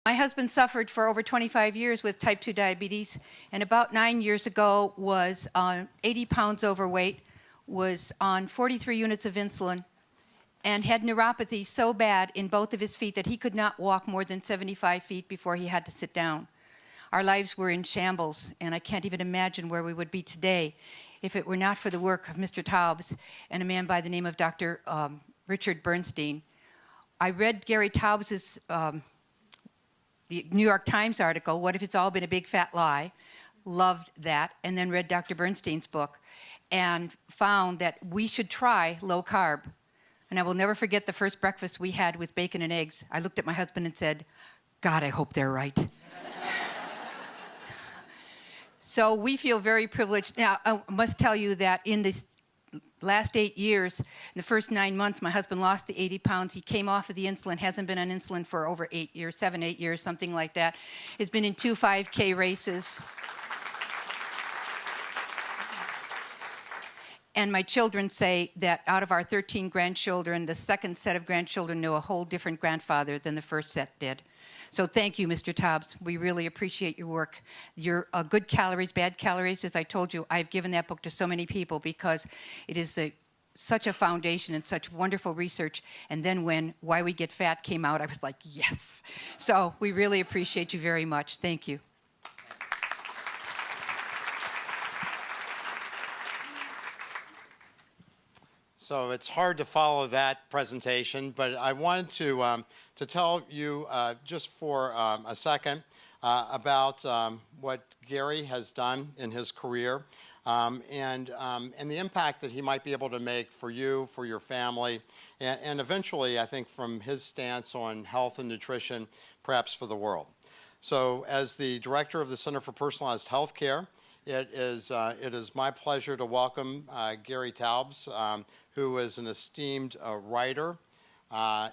My husband suffered for over 25 years with type 2 diabetes, and about 9 years ago was 80 pounds overweight, was on 43 units of insulin, and had neuropathy so bad in both of his feet that he could not walk more than 75 feet before he had to sit down. Our lives were in shambles, and I can't even imagine where we would be today if it were not for the work of Mr. Taubes and a man by the name of Dr. Richard Bernstein. I read Gary Taubes' the New York Times article, What If It's All Been a Big Fat Lie? Loved that, and then read Dr. Bernstein's book and found that we should try low carb. And I will never forget the first breakfast we had with bacon and eggs. I looked at my husband and said, God, I hope they're right. So we feel very privileged. Now, I must tell you that in this last 8 years, in the first 9 months, my husband lost the 80 pounds. He came off of the insulin, hasn't been on insulin for over 8 years, 7, 8 years, something like that. He's been in 2 5K races. And my children say that out of our 13 grandchildren, the second set of grandchildren know a whole different grandfather than the first set did. So thank you, Mr. Taubes. We really appreciate your work. Your Good Calories, Bad Calories, as I told you, I've given that book to so many people because it is such a foundation and such wonderful research. And then when Why We Get Fat came out, I was like, yes. So we really appreciate you very much. Thank you. So it's hard to follow that presentation, but I wanted to tell you just for a second about what Gary has done in his career and the impact that he might be able to make for you, for your family, and eventually, I think, from his stance on health and nutrition, perhaps for the world. So as the director of the Center for Personalized Healthcare, it is my pleasure to welcome Gary Taubes, who is an esteemed writer,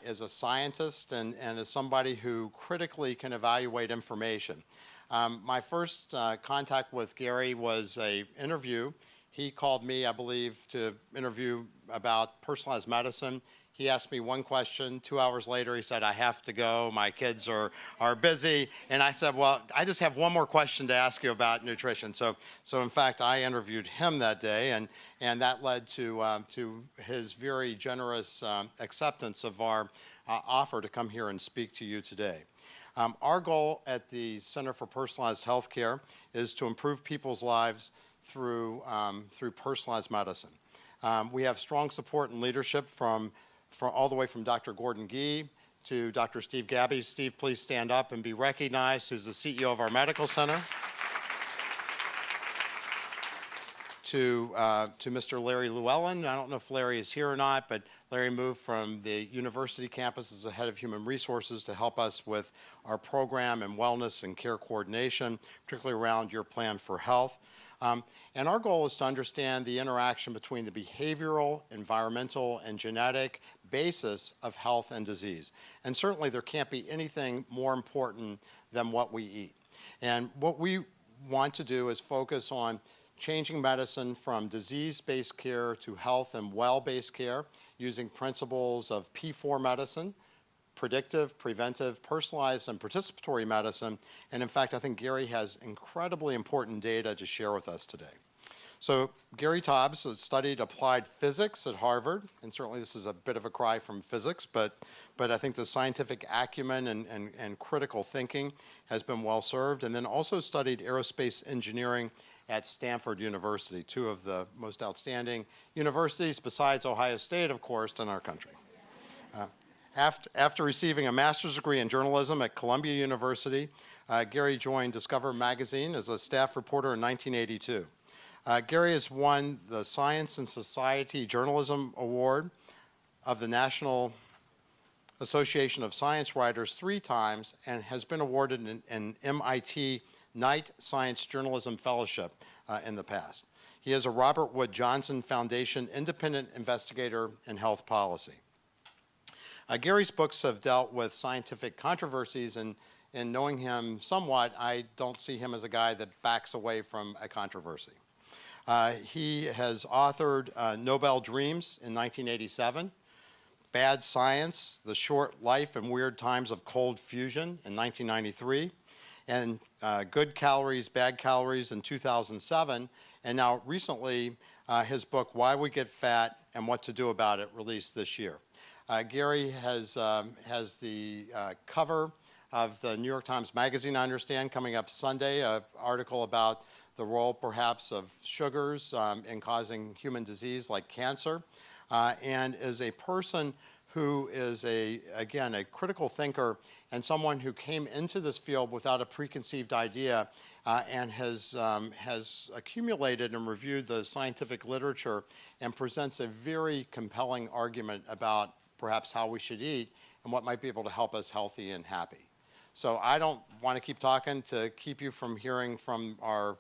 is a scientist, and is somebody who critically can evaluate information. My first contact with Gary was an interview. He called me, I believe, to interview about personalized medicine. He asked me one question. 2 hours later, he said, I have to go. My kids are busy. And I said, well, I just have one more question to ask you about nutrition. So in fact, I interviewed him that day, and that led to his very generous acceptance of our offer to come here and speak to you today. Our goal at the Center for Personalized Healthcare is to improve people's lives through personalized medicine. We have strong support and leadership from all the way from Dr. Gordon Gee to Dr. Steve Gabby. Steve, please stand up and be recognized, who's the CEO of our medical center. To Mr. Larry Llewellyn. I don't know if Larry is here or not, but Larry moved from the university campus as the head of human resources to help us with our program and wellness and care coordination, particularly around your plan for health. And our goal is to understand the interaction between the behavioral, environmental, and genetic basis of health and disease. And certainly there can't be anything more important than what we eat. And what we want to do is focus on changing medicine from disease-based care to health and well-based care using principles of P4 medicine, predictive, preventive, personalized, and participatory medicine. And in fact, I think Gary has incredibly important data to share with us today. So Gary Taubes has studied applied physics at Harvard, and certainly this is a bit of a cry from physics, but I think the scientific acumen and critical thinking has been well served, and then also studied aerospace engineering at Stanford University, two of the most outstanding universities, besides Ohio State, of course, in our country. After receiving a master's degree in journalism at Columbia University, Gary joined Discover magazine as a staff reporter in 1982. Gary has won the Science and Society Journalism Award of the National Association of Science Writers 3 times and has been awarded an MIT Knight Science Journalism Fellowship in the past. He is a Robert Wood Johnson Foundation Independent Investigator in Health Policy. Gary's books have dealt with scientific controversies, and knowing him somewhat, I don't see him as a guy that backs away from a controversy. He has authored Nobel Dreams in 1987, Bad Science, The Short Life and Weird Times of Cold Fusion in 1993, and Good Calories, Bad Calories in 2007, and now recently his book, Why We Get Fat and What to Do About It, released this year. Gary has the cover of the New York Times Magazine, I understand, coming up Sunday, an article about the role perhaps of sugars in causing human disease like cancer, and is a person who is, again, a critical thinker and someone who came into this field without a preconceived idea and has accumulated and reviewed the scientific literature and presents a very compelling argument about perhaps how we should eat and what might be able to help us healthy and happy. So I don't want to keep talking to keep you from hearing from our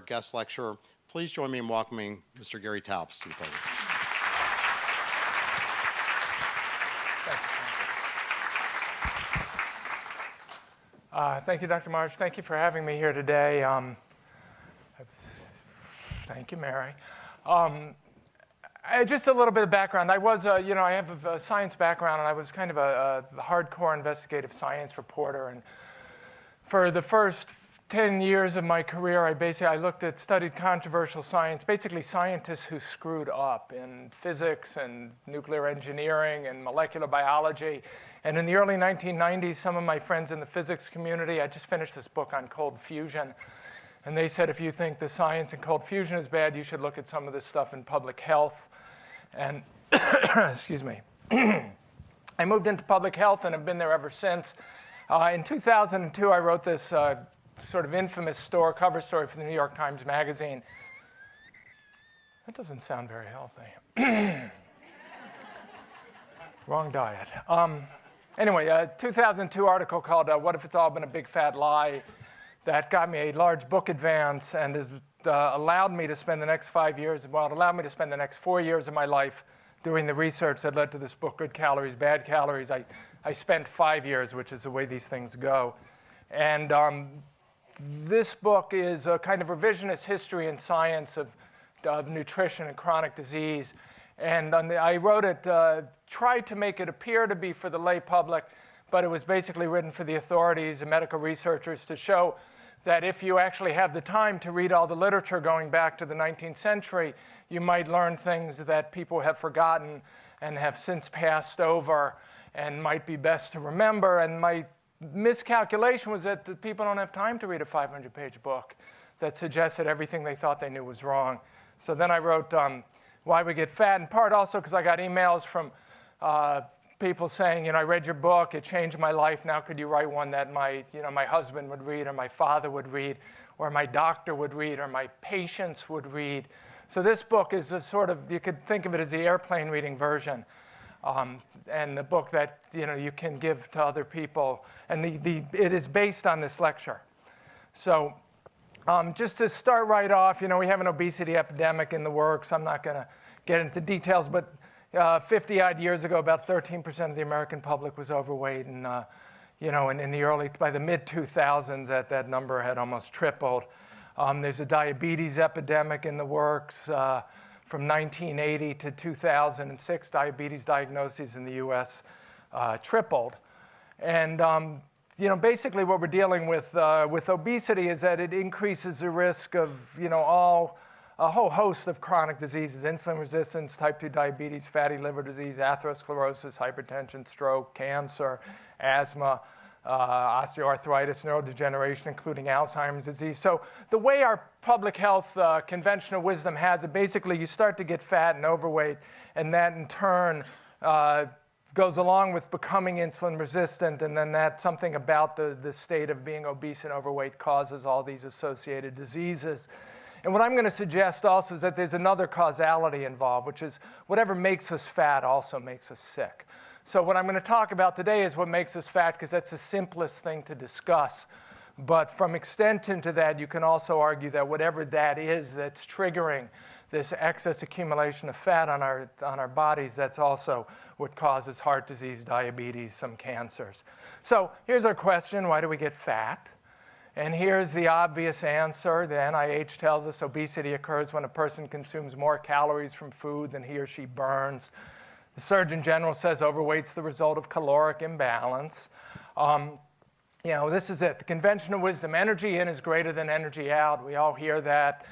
guest lecturer. Please join me in welcoming Mr. Gary Taubes to the podium. Thank you, Dr. Marsh. Thank you for having me here today. Thank you, Mary. Just a little bit of background. I was, I have a science background, and I was kind of a hardcore investigative science reporter. And for the first 10 years of my career, I studied controversial science, basically scientists who screwed up in physics and nuclear engineering and molecular biology. And in the early 1990s, some of my friends in the physics community, I just finished this book on cold fusion. And they said, if you think the science in cold fusion is bad, you should look at some of this stuff in public health. And, excuse me, I moved into public health and have been there ever since. In 2002, I wrote this sort of infamous cover story for the New York Times Magazine. That doesn't sound very healthy. Wrong diet. Anyway, a 2002 article called What If It's All Been a Big Fat Lie? That got me a large book advance and has allowed me to spend the next 5 years, well, it allowed me to spend the next 4 years of my life doing the research that led to this book, Good Calories, Bad Calories. I spent 5 years, which is the way these things go. And this book is a kind of revisionist history and science of nutrition and chronic disease. And I wrote it, tried to make it appear to be for the lay public, but it was basically written for the authorities and medical researchers to show that if you actually have the time to read all the literature going back to the 19th century, you might learn things that people have forgotten and have since passed over and might be best to remember. And my miscalculation was that the people don't have time to read a 500-page book that suggested everything they thought they knew was wrong. So then I wrote Why We Get Fat, in part also because I got emails from people saying, I read your book, it changed my life. Now could you write one that my husband would read, or my father would read, or my doctor would read, or my patients would read? So this book is a sort of, you could think of it as the airplane reading version, and the book that you can give to other people. And it is based on this lecture. So just to start right off, we have an obesity epidemic in the works. I'm not going to get into details, but 50-odd years ago, about 13% of the American public was overweight, and by the mid-2000s, that number had almost tripled. There's a diabetes epidemic in the works. From 1980 to 2006, diabetes diagnoses in the U.S. Tripled, and basically what we're dealing with obesity is that it increases the risk of a whole host of chronic diseases: insulin resistance, type 2 diabetes, fatty liver disease, atherosclerosis, hypertension, stroke, cancer, asthma, osteoarthritis, neurodegeneration, including Alzheimer's disease. So the way our public health conventional wisdom has it, basically you start to get fat and overweight, and that in turn goes along with becoming insulin resistant, and then that something about the state of being obese and overweight causes all these associated diseases. And what I'm going to suggest also is that there's another causality involved, which is whatever makes us fat also makes us sick. So what I'm going to talk about today is what makes us fat, because that's the simplest thing to discuss. But from extension to that, you can also argue that whatever that is that's triggering this excess accumulation of fat on our bodies, that's also what causes heart disease, diabetes, some cancers. So here's our question: why do we get fat? And here's the obvious answer. The NIH tells us obesity occurs when a person consumes more calories from food than he or she burns. The Surgeon General says overweight's the result of caloric imbalance. This is it. The conventional wisdom, energy in is greater than energy out. We all hear that.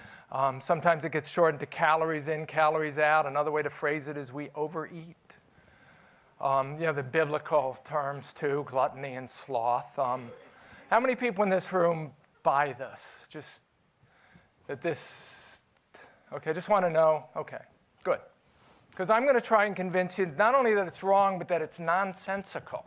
Sometimes it gets shortened to calories in, calories out. Another way to phrase it is we overeat. The biblical terms too, gluttony and sloth. How many people in this room buy this? Just that this, okay, just want to know, okay, good. Because I'm going to try and convince you not only that it's wrong, but that it's nonsensical.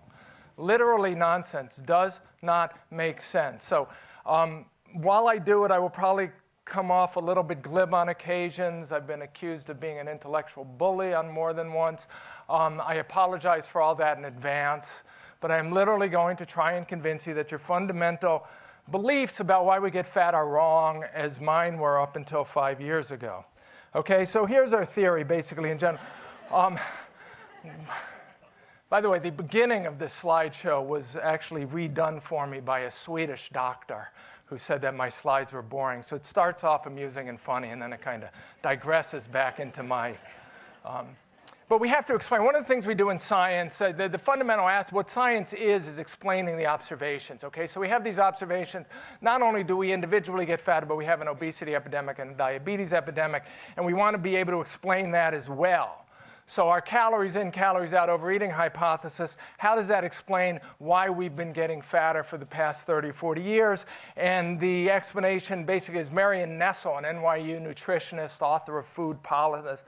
Literally nonsense, does not make sense. So while I do it, I will probably come off a little bit glib on occasions. I've been accused of being an intellectual bully on more than once. I apologize for all that in advance, but I'm literally going to try and convince you that your fundamental beliefs about why we get fat are wrong, as mine were up until 5 years ago. Okay, so here's our theory, basically, in general. By the way, the beginning of this slideshow was actually redone for me by a Swedish doctor who said that my slides were boring. So it starts off amusing and funny, and then it kind of digresses back into my... But we have to explain. One of the things we do in science, the fundamental aspect, what science is explaining the observations. Okay, so we have these observations. Not only do we individually get fatter, but we have an obesity epidemic and a diabetes epidemic, and we want to be able to explain that as well. So our calories in, calories out overeating hypothesis, how does that explain why we've been getting fatter for the past 30, 40 years? And the explanation basically is Marion Nestle, an NYU nutritionist, author of Food Politics.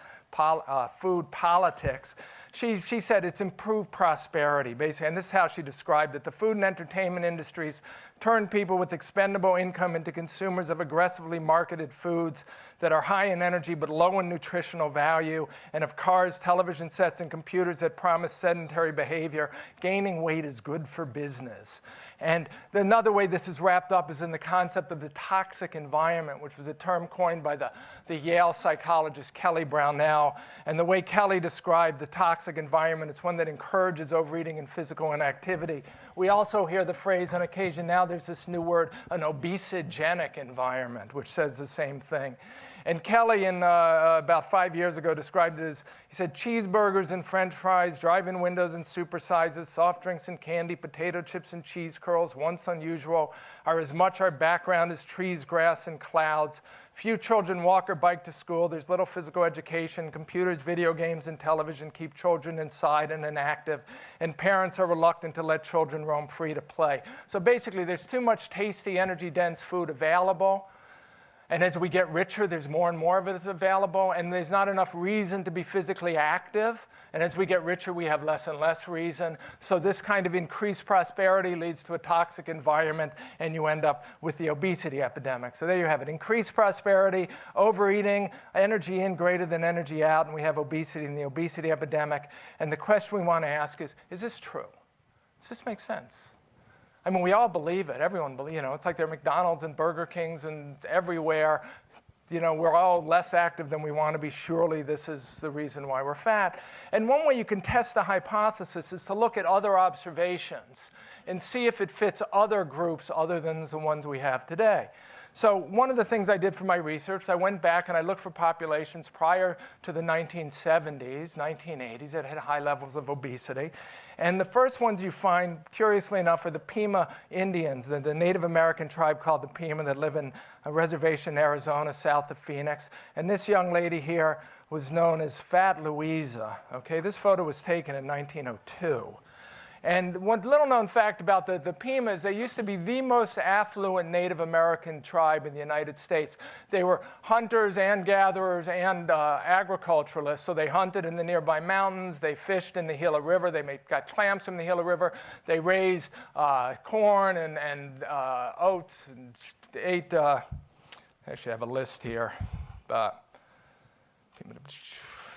She said it's improved prosperity, basically, and this is how she described it. The food and entertainment industries turn people with expendable income into consumers of aggressively marketed foods that are high in energy but low in nutritional value, and of cars, television sets, and computers that promise sedentary behavior. Gaining weight is good for business. And another way this is wrapped up is in the concept of the toxic environment, which was a term coined by the Yale psychologist Kelly Brownell. And the way Kelly described the toxic environment is one that encourages overeating and physical inactivity. We also hear the phrase on occasion now, there's this new word, an obesogenic environment, which says the same thing. And Kelly, about 5 years ago, described it as, he said, cheeseburgers and French fries, drive-in windows and supersizes, soft drinks and candy, potato chips and cheese curls, once unusual, are as much our background as trees, grass, and clouds. Few children walk or bike to school. There's little physical education. Computers, video games, and television keep children inside and inactive. And parents are reluctant to let children roam free to play. So basically, there's too much tasty, energy-dense food available. And as we get richer, there's more and more of it available, and there's not enough reason to be physically active. And as we get richer, we have less and less reason. So this kind of increased prosperity leads to a toxic environment, and you end up with the obesity epidemic. So there you have it. Increased prosperity, overeating, energy in greater than energy out, and we have obesity and the obesity epidemic. And the question we want to ask is this true? Does this make sense? I mean, we all believe it. Everyone believes, it's like there are McDonald's and Burger Kings and everywhere. We're all less active than we want to be. Surely this is the reason why we're fat. And one way you can test the hypothesis is to look at other observations and see if it fits other groups other than the ones we have today. So one of the things I did for my research, I went back and I looked for populations prior to the 1970s, 1980s that had high levels of obesity. And the first ones you find, curiously enough, are the Pima Indians, the Native American tribe called the Pima that live in a reservation in Arizona, south of Phoenix. And this young lady here was known as Fat Louisa. Okay, this photo was taken in 1902. And one little known fact about the Pima is they used to be the most affluent Native American tribe in the United States. They were hunters and gatherers and agriculturalists. So they hunted in the nearby mountains. They fished in the Gila River. They got clams from the Gila River. They raised corn and oats and ate, actually I have a list here.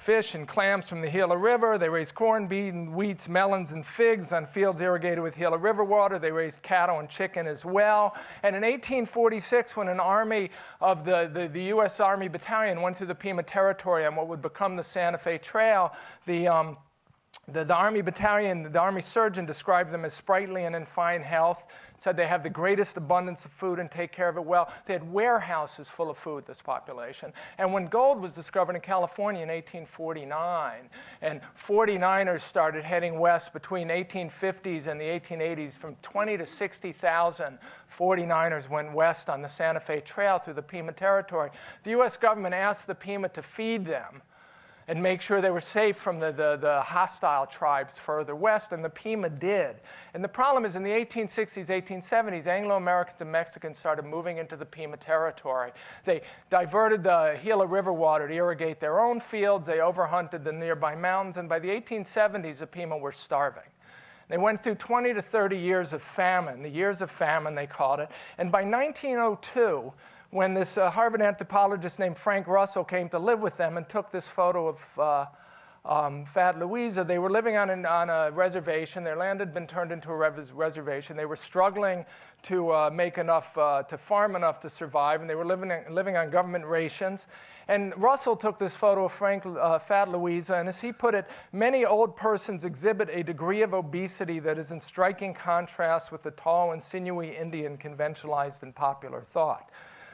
Fish and clams from the Gila River. They raised corn, beans, wheats, melons, and figs on fields irrigated with Gila River water. They raised cattle and chicken as well. And in 1846, when an army of the U.S. Army battalion went through the Pima territory on what would become the Santa Fe Trail, the The Army battalion, the Army surgeon described them as sprightly and in fine health, said they have the greatest abundance of food and take care of it well. They had warehouses full of food, this population. And when gold was discovered in California in 1849, and 49ers started heading west between 1850s and the 1880s, from 20 to 60,000 49ers went west on the Santa Fe Trail through the Pima Territory. The US government asked the Pima to feed them and make sure they were safe from the hostile tribes further west, and the Pima did. And the problem is in the 1860s, 1870s, Anglo-Americans and Mexicans started moving into the Pima territory. They diverted the Gila River water to irrigate their own fields, they overhunted the nearby mountains, and by the 1870s, the Pima were starving. They went through 20 to 30 years of famine, the years of famine they called it, and by 1902, when this Harvard anthropologist named Frank Russell came to live with them and took this photo of Fat Louisa, they were living on a reservation. Their land had been turned into a reservation. They were struggling to make enough, to farm enough to survive, and they were living on government rations. And Russell took this photo of Fat Louisa, and as he put it, many old persons exhibit a degree of obesity that is in striking contrast with the tall and sinewy Indian conventionalized in popular thought.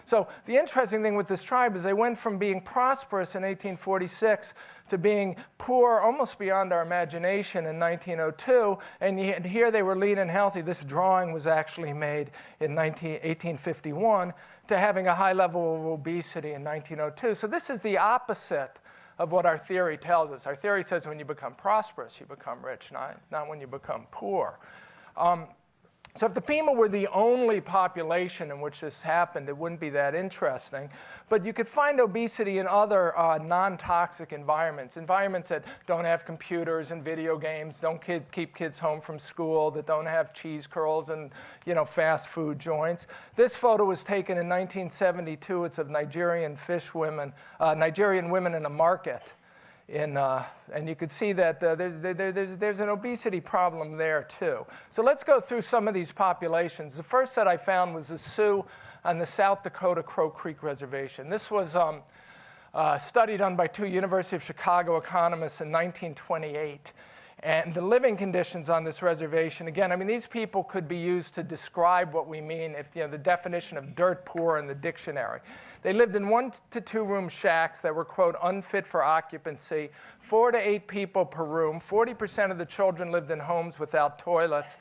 So the interesting thing with this tribe is they went from being prosperous in 1846 to being poor almost beyond our imagination in 1902, and here they were lean and healthy. This drawing was actually made in 1851 to having a high level of obesity in 1902. So this is the opposite of what our theory tells us. Our theory says when you become prosperous, you become rich, not when you become poor. So if the Pima were the only population in which this happened, it wouldn't be that interesting. But you could find obesity in other non-toxic environments, environments that don't have computers and video games, don't keep kids home from school, that don't have cheese curls and fast food joints. This photo was taken in 1972. It's of Nigerian women in a market. And you could see that there's an obesity problem there too. So let's go through some of these populations. The first that I found was the Sioux on the South Dakota Crow Creek Reservation. This was a study done by two University of Chicago economists in 1928. And the living conditions on this reservation, again, I mean, these people could be used to describe what we mean if, the definition of dirt poor in the dictionary. They lived in 1 to 2 room shacks that were, quote, unfit for occupancy, 4 to 8 people per room. 40% of the children lived in homes without toilets.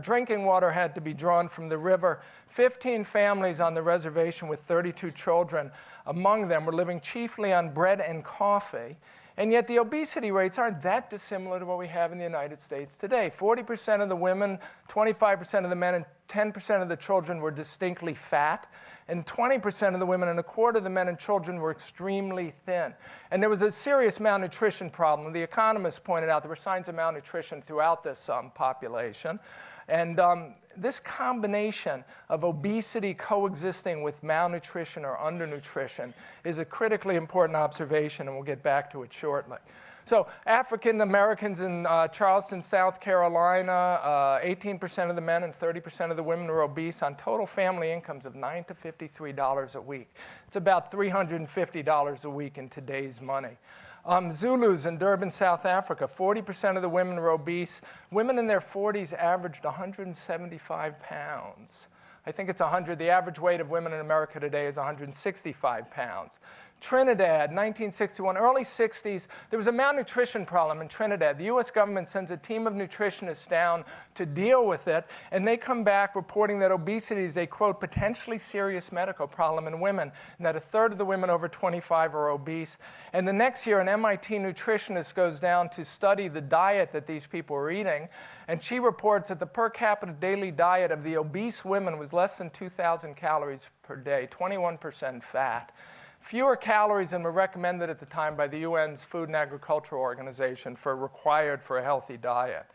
Drinking water had to be drawn from the river. 15 families on the reservation with 32 children among them were living chiefly on bread and coffee. And yet the obesity rates aren't that dissimilar to what we have in the United States today. 40% of the women, 25% of the men, and 10% of the children were distinctly fat. And 20% of the women and a quarter of the men and children were extremely thin. And there was a serious malnutrition problem. The economists pointed out there were signs of malnutrition throughout this population. And this combination of obesity coexisting with malnutrition or undernutrition is a critically important observation, and we'll get back to it shortly. So African Americans in Charleston, South Carolina, 18% of the men and 30% of the women were obese on total family incomes of $9 to $53 a week. It's about $350 a week in today's money. Zulus in Durban, South Africa, 40% of the women were obese. Women in their 40s averaged 175 pounds. I think it's 100. The average weight of women in America today is 165 pounds. Trinidad, 1961, early 60s, there was a malnutrition problem in Trinidad. The US government sends a team of nutritionists down to deal with it, and they come back reporting that obesity is a, quote, potentially serious medical problem in women, and that 1/3 of the women over 25 are obese. And the next year, an MIT nutritionist goes down to study the diet that these people were eating, and she reports that the per capita daily diet of the obese women was less than 2,000 calories per day, 21% fat. Fewer calories than were recommended at the time by the UN's Food and Agriculture Organization required for a healthy diet.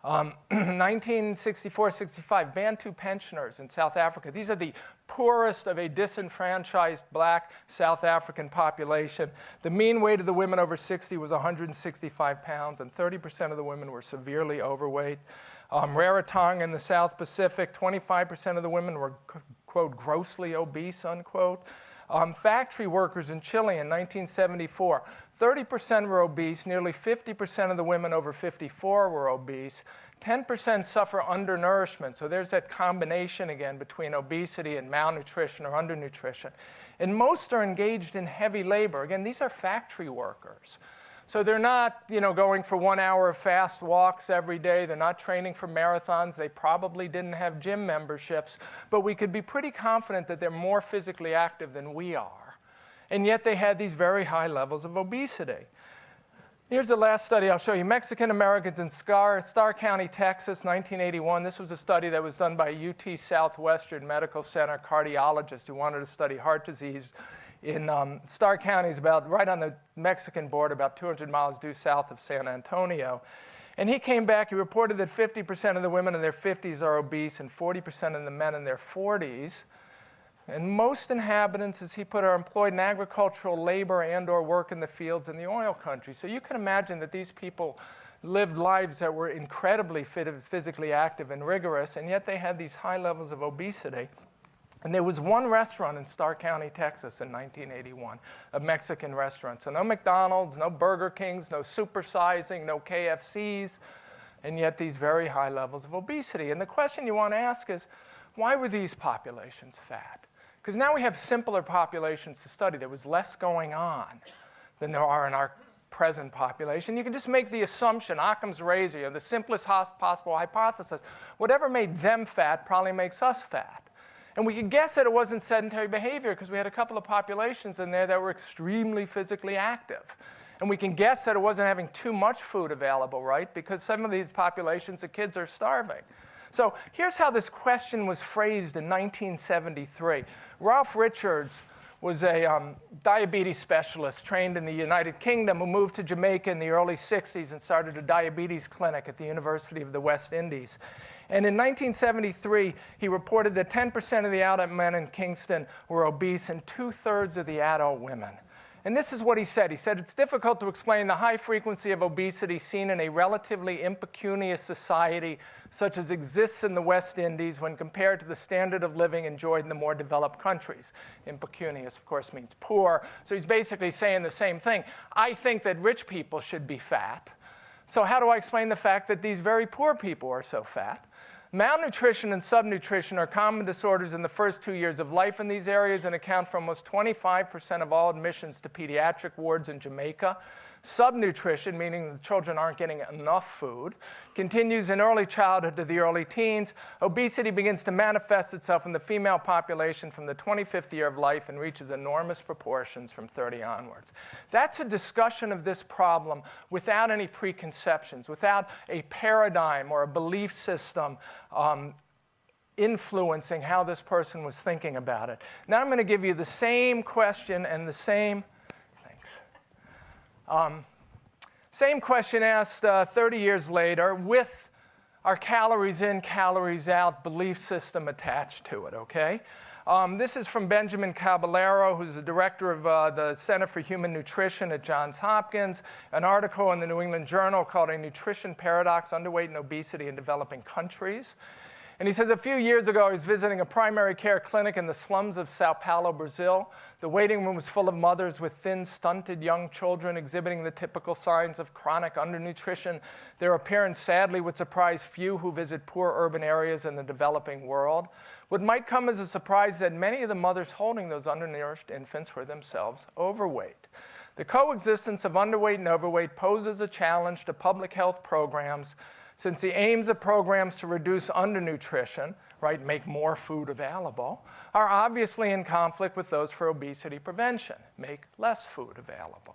1964-65, Bantu pensioners in South Africa. These are the poorest of a disenfranchised black South African population. The mean weight of the women over 60 was 165 pounds, and 30% of the women were severely overweight. Rarotonga in the South Pacific, 25% of the women were, quote, grossly obese, unquote. Factory workers in Chile in 1974, 30% were obese, nearly 50% of the women over 54 were obese, 10% suffer undernourishment. So there's that combination again between obesity and malnutrition or undernutrition. And most are engaged in heavy labor. Again, these are factory workers. So they're not, going for 1 hour of fast walks every day. They're not training for marathons. They probably didn't have gym memberships. But we could be pretty confident that they're more physically active than we are. And yet they had these very high levels of obesity. Here's the last study I'll show you. Mexican Americans in Star County, Texas, 1981. This was a study that was done by UT Southwestern Medical Center cardiologist who wanted to study heart disease in Star County, is about right on the Mexican border, about 200 miles due south of San Antonio. And he came back, he reported that 50% of the women in their 50s are obese and 40% of the men in their 40s. And most inhabitants, as he put, are employed in agricultural labor and or work in the fields in the oil country. So you can imagine that these people lived lives that were incredibly physically active and rigorous, and yet they had these high levels of obesity. And there was one restaurant in Star County, Texas in 1981, a Mexican restaurant. So no McDonald's, no Burger Kings, no supersizing, no KFCs, and yet these very high levels of obesity. And the question you want to ask is, why were these populations fat? Because now we have simpler populations to study. There was less going on than there are in our present population. You can just make the assumption, Occam's razor, the simplest possible hypothesis. Whatever made them fat probably makes us fat. And we could guess that it wasn't sedentary behavior because we had a couple of populations in there that were extremely physically active. And we can guess that it wasn't having too much food available, right? Because some of these populations, the kids are starving. So here's how this question was phrased in 1973. Ralph Richards was a diabetes specialist trained in the United Kingdom who moved to Jamaica in the early 60s and started a diabetes clinic at the University of the West Indies. And in 1973, he reported that 10% of the adult men in Kingston were obese and 2/3 of the adult women. And this is what he said. He said, it's difficult to explain the high frequency of obesity seen in a relatively impecunious society such as exists in the West Indies when compared to the standard of living enjoyed in the more developed countries. Impecunious, of course, means poor. So he's basically saying the same thing. I think that rich people should be fat. So how do I explain the fact that these very poor people are so fat? Malnutrition and subnutrition are common disorders in the first 2 years of life in these areas and account for almost 25% of all admissions to pediatric wards in Jamaica. Subnutrition, meaning the children aren't getting enough food, continues in early childhood to the early teens. Obesity begins to manifest itself in the female population from the 25th year of life and reaches enormous proportions from 30 onwards. That's a discussion of this problem without any preconceptions, without a paradigm or a belief system influencing how this person was thinking about it. Now I'm going to give you the same question and the same same question asked 30 years later with our calories in, calories out belief system attached to it, okay? This is from Benjamin Caballero, who's the director of the Center for Human Nutrition at Johns Hopkins, an article in the New England Journal called A Nutrition Paradox, Underweight and Obesity in Developing Countries. And he says a few years ago, he was visiting a primary care clinic in the slums of Sao Paulo, Brazil. The waiting room was full of mothers with thin, stunted young children exhibiting the typical signs of chronic undernutrition. Their appearance sadly would surprise few who visit poor urban areas in the developing world. What might come as a surprise is that many of the mothers holding those undernourished infants were themselves overweight. The coexistence of underweight and overweight poses a challenge to public health programs, since the aims of programs to reduce undernutrition, right, make more food available, are obviously in conflict with those for obesity prevention, make less food available.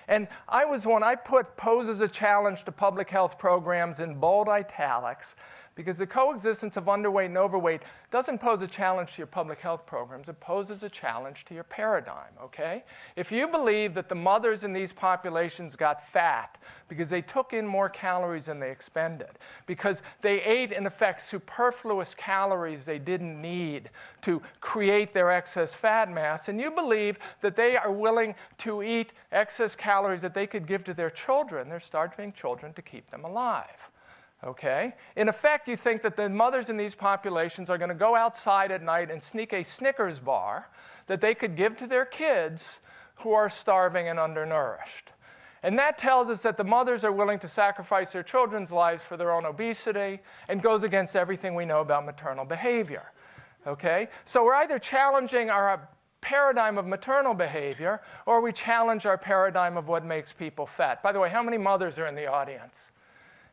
And I put poses a challenge to public health programs in bold italics because the coexistence of underweight and overweight doesn't pose a challenge to your public health programs. It poses a challenge to your paradigm, okay? If you believe that the mothers in these populations got fat because they took in more calories than they expended, because they ate, in effect, superfluous calories they didn't need to create their excess fat mass, and you believe that they are willing to eat excess calories that they could give to their children, their starving children, to keep them alive. Okay? In effect, you think that the mothers in these populations are going to go outside at night and sneak a Snickers bar that they could give to their kids who are starving and undernourished. And that tells us that the mothers are willing to sacrifice their children's lives for their own obesity and goes against everything we know about maternal behavior. Okay? So we're either challenging our paradigm of maternal behavior or we challenge our paradigm of what makes people fat. By the way, how many mothers are in the audience?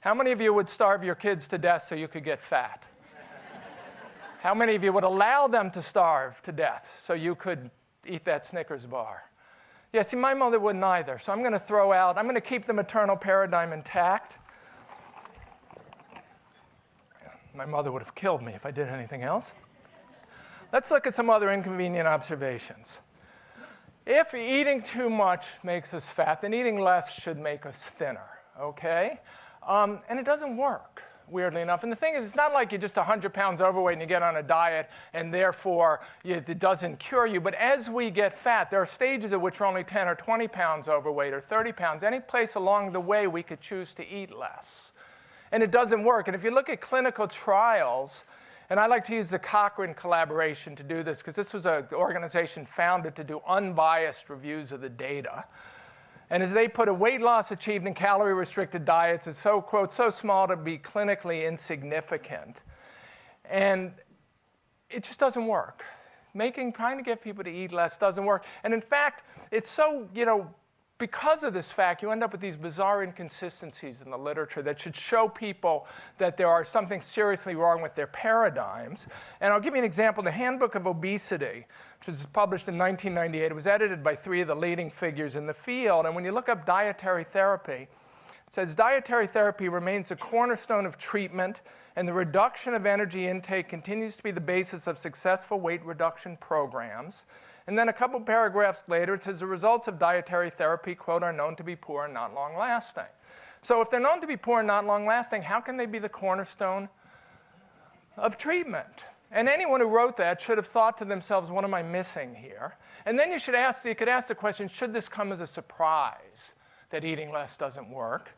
How many of you would starve your kids to death so you could get fat? How many of you would allow them to starve to death so you could eat that Snickers bar? Yeah, see, my mother wouldn't either. So I'm going to keep the maternal paradigm intact. My mother would have killed me if I did anything else. Let's look at some other inconvenient observations. If eating too much makes us fat, then eating less should make us thinner, okay? And it doesn't work, weirdly enough. And the thing is, it's not like you're just 100 pounds overweight and you get on a diet and therefore it doesn't cure you. But as we get fat, there are stages at which we're only 10 or 20 pounds overweight or 30 pounds. Any place along the way, we could choose to eat less. And it doesn't work. And if you look at clinical trials, and I like to use the Cochrane collaboration to do this because this was an organization founded to do unbiased reviews of the data. And as they put it, weight loss achieved in calorie-restricted diets is so, quote, so small to be clinically insignificant. And it just doesn't work. Trying to get people to eat less doesn't work. And in fact, it's so, because of this fact, you end up with these bizarre inconsistencies in the literature that should show people that there are something seriously wrong with their paradigms. And I'll give you an example. The Handbook of Obesity, which was published in 1998, it was edited by 3 of the leading figures in the field. And when you look up dietary therapy, it says dietary therapy remains a cornerstone of treatment, and the reduction of energy intake continues to be the basis of successful weight reduction programs. And then a couple paragraphs later, it says the results of dietary therapy, quote, are known to be poor and not long-lasting. So if they're known to be poor and not long-lasting, how can they be the cornerstone of treatment? And anyone who wrote that should have thought to themselves, what am I missing here? And then you could ask the question, should this come as a surprise that eating less doesn't work?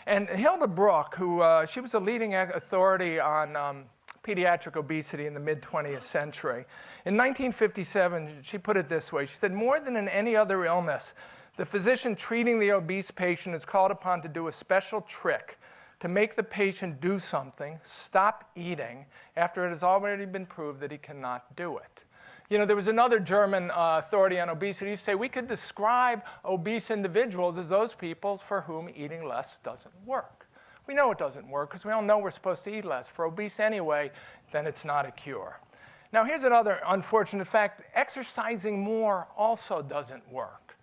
And Hilda Brooke, who she was a leading authority on pediatric obesity in the mid-20th century. In 1957, she put it this way. She said, more than in any other illness, the physician treating the obese patient is called upon to do a special trick to make the patient do something, stop eating, after it has already been proved that he cannot do it. There was another German authority on obesity who say we could describe obese individuals as those people for whom eating less doesn't work. We know it doesn't work because we all know we're supposed to eat less. For obese anyway, then it's not a cure. Now, here's another unfortunate fact. Exercising more also doesn't work.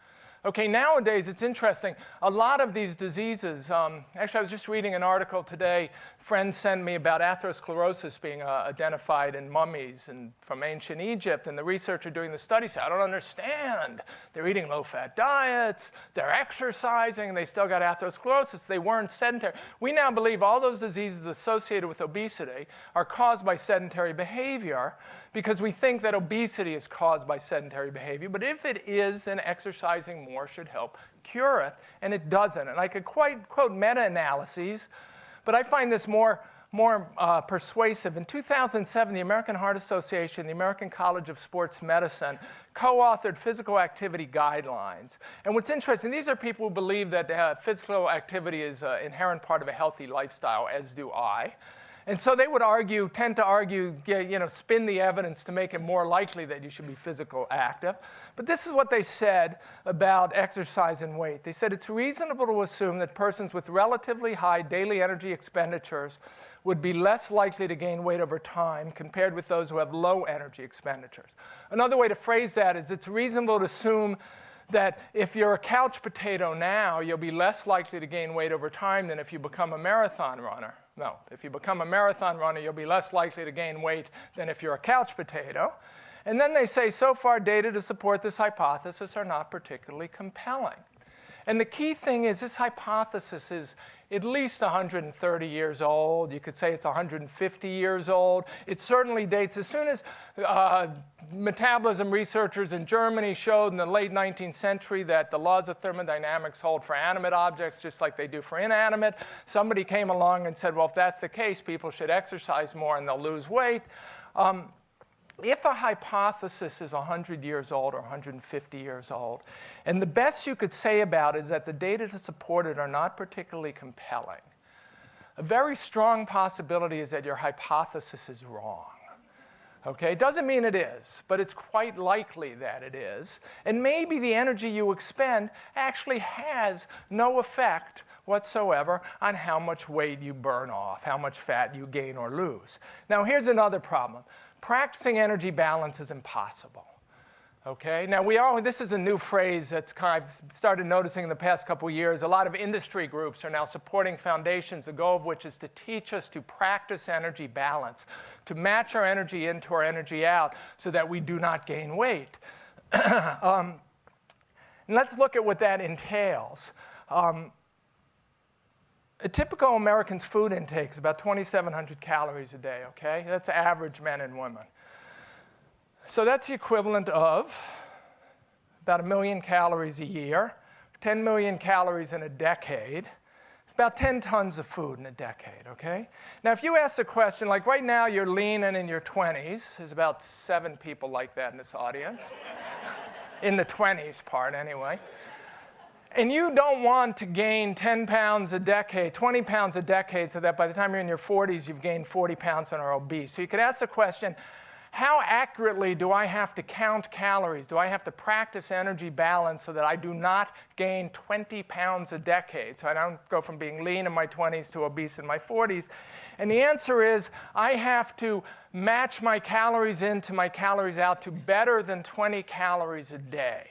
Okay, nowadays, it's interesting. A lot of these diseases, actually, I was just reading an article today. Friends sent me about atherosclerosis being identified in mummies from ancient Egypt. And the researcher doing the study said, I don't understand. They're eating low-fat diets. They're exercising. And they still got atherosclerosis. They weren't sedentary. We now believe all those diseases associated with obesity are caused by sedentary behavior because we think that obesity is caused by sedentary behavior. But if it is, then exercising more should help cure it, and it doesn't. And I could quote meta-analyses, but I find this more persuasive. In 2007, the American Heart Association, the American College of Sports Medicine, co-authored physical activity guidelines. And what's interesting, these are people who believe that physical activity is an inherent part of a healthy lifestyle, as do I. And so they would tend to argue, spin the evidence to make it more likely that you should be physically active. But this is what they said about exercise and weight. They said it's reasonable to assume that persons with relatively high daily energy expenditures would be less likely to gain weight over time compared with those who have low energy expenditures. Another way to phrase that is it's reasonable to assume that if you're a couch potato now, you'll be less likely to gain weight over time than if you become a marathon runner. No, if you become a marathon runner, you'll be less likely to gain weight than if you're a couch potato. And then they say, so far, data to support this hypothesis are not particularly compelling. And the key thing is this hypothesis is at least 130 years old. You could say it's 150 years old. It certainly dates as soon as metabolism researchers in Germany showed in the late 19th century that the laws of thermodynamics hold for animate objects just like they do for inanimate. Somebody came along and said, well, if that's the case, people should exercise more and they'll lose weight. if a hypothesis is 100 years old or 150 years old, and the best you could say about it is that the data to support it are not particularly compelling, a very strong possibility is that your hypothesis is wrong. Okay, it doesn't mean it is, but it's quite likely that it is. And maybe the energy you expend actually has no effect whatsoever on how much weight you burn off, how much fat you gain or lose. Now, here's another problem. Practicing energy balance is impossible. Okay, now this is a new phrase that's I've started noticing in the past couple of years. A lot of industry groups are now supporting foundations, the goal of which is to teach us to practice energy balance, to match our energy in to our energy out so that we do not gain weight. And let's look at what that entails. A typical American's food intake is about 2,700 calories a day, okay? That's average men and women. So that's the equivalent of about 1 million calories a year, 10 million calories in a decade. It's about 10 tons of food in a decade, okay? Now, if you ask the question, like right now you're lean and in your 20s, there's about 7 people like that in this audience, in the 20s part anyway. And you don't want to gain 10 pounds a decade, 20 pounds a decade, so that by the time you're in your 40s, you've gained 40 pounds and are obese. So you could ask the question, how accurately do I have to count calories? Do I have to practice energy balance so that I do not gain 20 pounds a decade? So I don't go from being lean in my 20s to obese in my 40s. And the answer is I have to match my calories in to my calories out to better than 20 calories a day.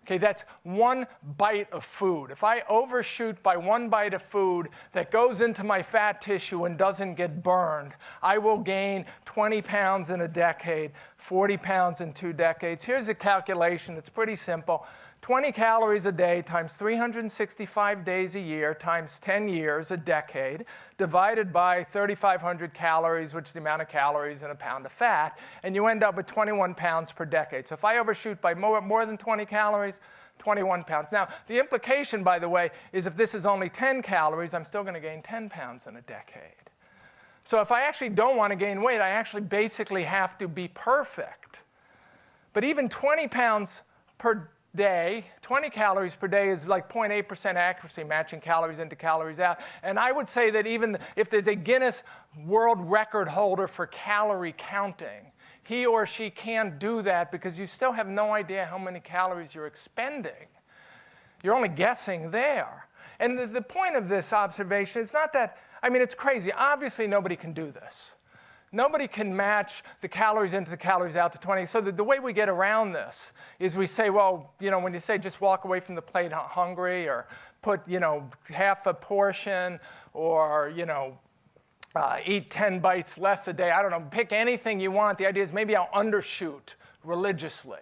Okay, that's 1 bite of food. If I overshoot by 1 bite of food that goes into my fat tissue and doesn't get burned, I will gain 20 pounds in a decade, 40 pounds in 2 decades. Here's a calculation. It's pretty simple. 20 calories a day times 365 days a year times 10 years, a decade, divided by 3,500 calories, which is the amount of calories in a pound of fat, and you end up with 21 pounds per decade. So if I overshoot by more than 20 calories, 21 pounds. Now, the implication, by the way, is if this is only 10 calories, I'm still going to gain 10 pounds in a decade. So if I actually don't want to gain weight, I actually basically have to be perfect. But even 20 pounds per day, 20 calories per day is like 0.8% accuracy, matching calories into calories out. And I would say that even if there's a Guinness World Record holder for calorie counting, he or she can't do that because you still have no idea how many calories you're expending. You're only guessing there. And the point of this observation is not that, I mean, it's crazy. Obviously, nobody can do this. Nobody can match the calories into the calories out to 20. So the way we get around this is we say, well, you know, when you say just walk away from the plate hungry or put, you know, half a portion or, you know, eat 10 bites less a day. I don't know, pick anything you want. The idea is maybe I'll undershoot religiously.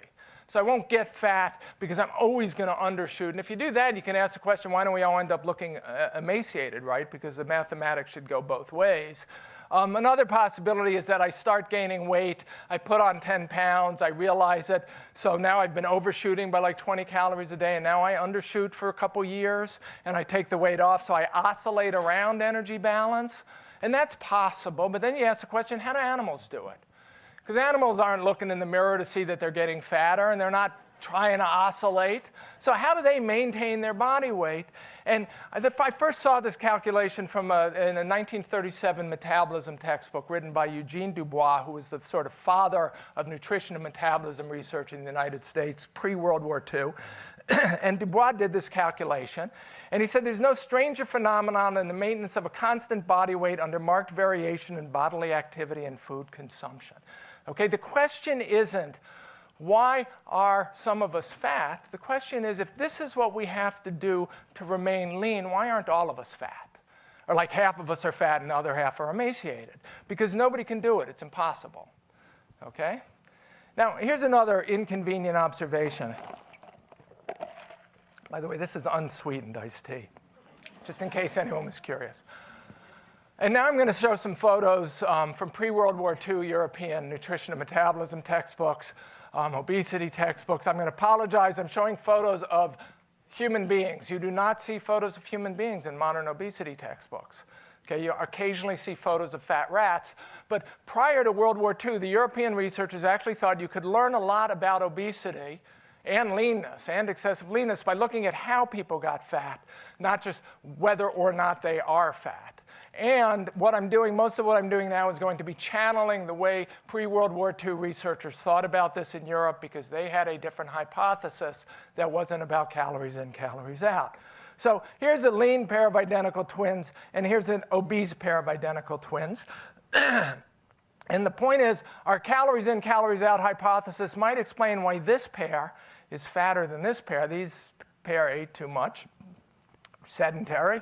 So I won't get fat because I'm always going to undershoot. And if you do that, you can ask the question, why don't we all end up looking emaciated, right? Because the mathematics should go both ways. Another possibility is that I start gaining weight, I put on 10 pounds, I realize it, so now I've been overshooting by like 20 calories a day, and now I undershoot for a couple years, and I take the weight off, so I oscillate around energy balance. And that's possible, but then you ask the question, how do animals do it? Because animals aren't looking in the mirror to see that they're getting fatter, and they're not trying to oscillate. So how do they maintain their body weight? And I first saw this calculation from in a 1937 metabolism textbook written by Eugene Dubois, who was the sort of father of nutrition and metabolism research in the United States pre-World War II. And Dubois did this calculation. And he said there's no stranger phenomenon in the maintenance of a constant body weight under marked variation in bodily activity and food consumption. Okay, the question isn't, why are some of us fat? The question is, if this is what we have to do to remain lean, why aren't all of us fat? Or like half of us are fat and the other half are emaciated. Because nobody can do it. It's impossible. Okay? Now, here's another inconvenient observation. By the way, this is unsweetened iced tea, just in case anyone was curious. And now I'm going to show some photos from pre-World War II European nutrition and metabolism textbooks, obesity textbooks. I'm going to apologize. I'm showing photos of human beings. You do not see photos of human beings in modern obesity textbooks. Okay, you occasionally see photos of fat rats. But prior to World War II, the European researchers actually thought you could learn a lot about obesity and leanness and excessive leanness by looking at how people got fat, not just whether or not they are fat. And what I'm doing, most of what I'm doing now is going to be channeling the way pre-World War II researchers thought about this in Europe, because they had a different hypothesis that wasn't about calories in, calories out. So here's a lean pair of identical twins, and here's an obese pair of identical twins. And the point is, our calories in, calories out hypothesis might explain why this pair is fatter than this pair. These pair ate too much, sedentary.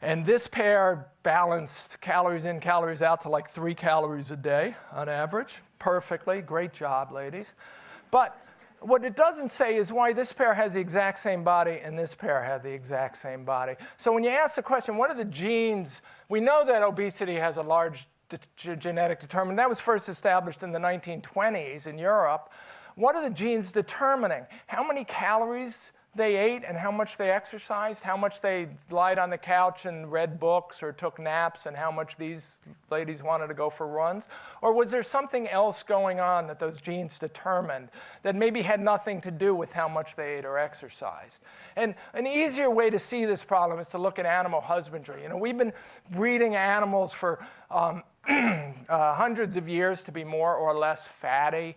And this pair balanced calories in, calories out to like 3 calories a day on average. Perfectly. Great job, ladies. But what it doesn't say is why this pair has the exact same body and this pair had the exact same body. So when you ask the question, what are the genes? We know that obesity has a large genetic determinant. That was first established in the 1920s in Europe. What are the genes determining how many calories they ate and how much they exercised, how much they lied on the couch and read books or took naps, and how much these ladies wanted to go for runs? Or was there something else going on that those genes determined that maybe had nothing to do with how much they ate or exercised? And an easier way to see this problem is to look at animal husbandry. You know, we've been breeding animals for hundreds of years to be more or less fatty,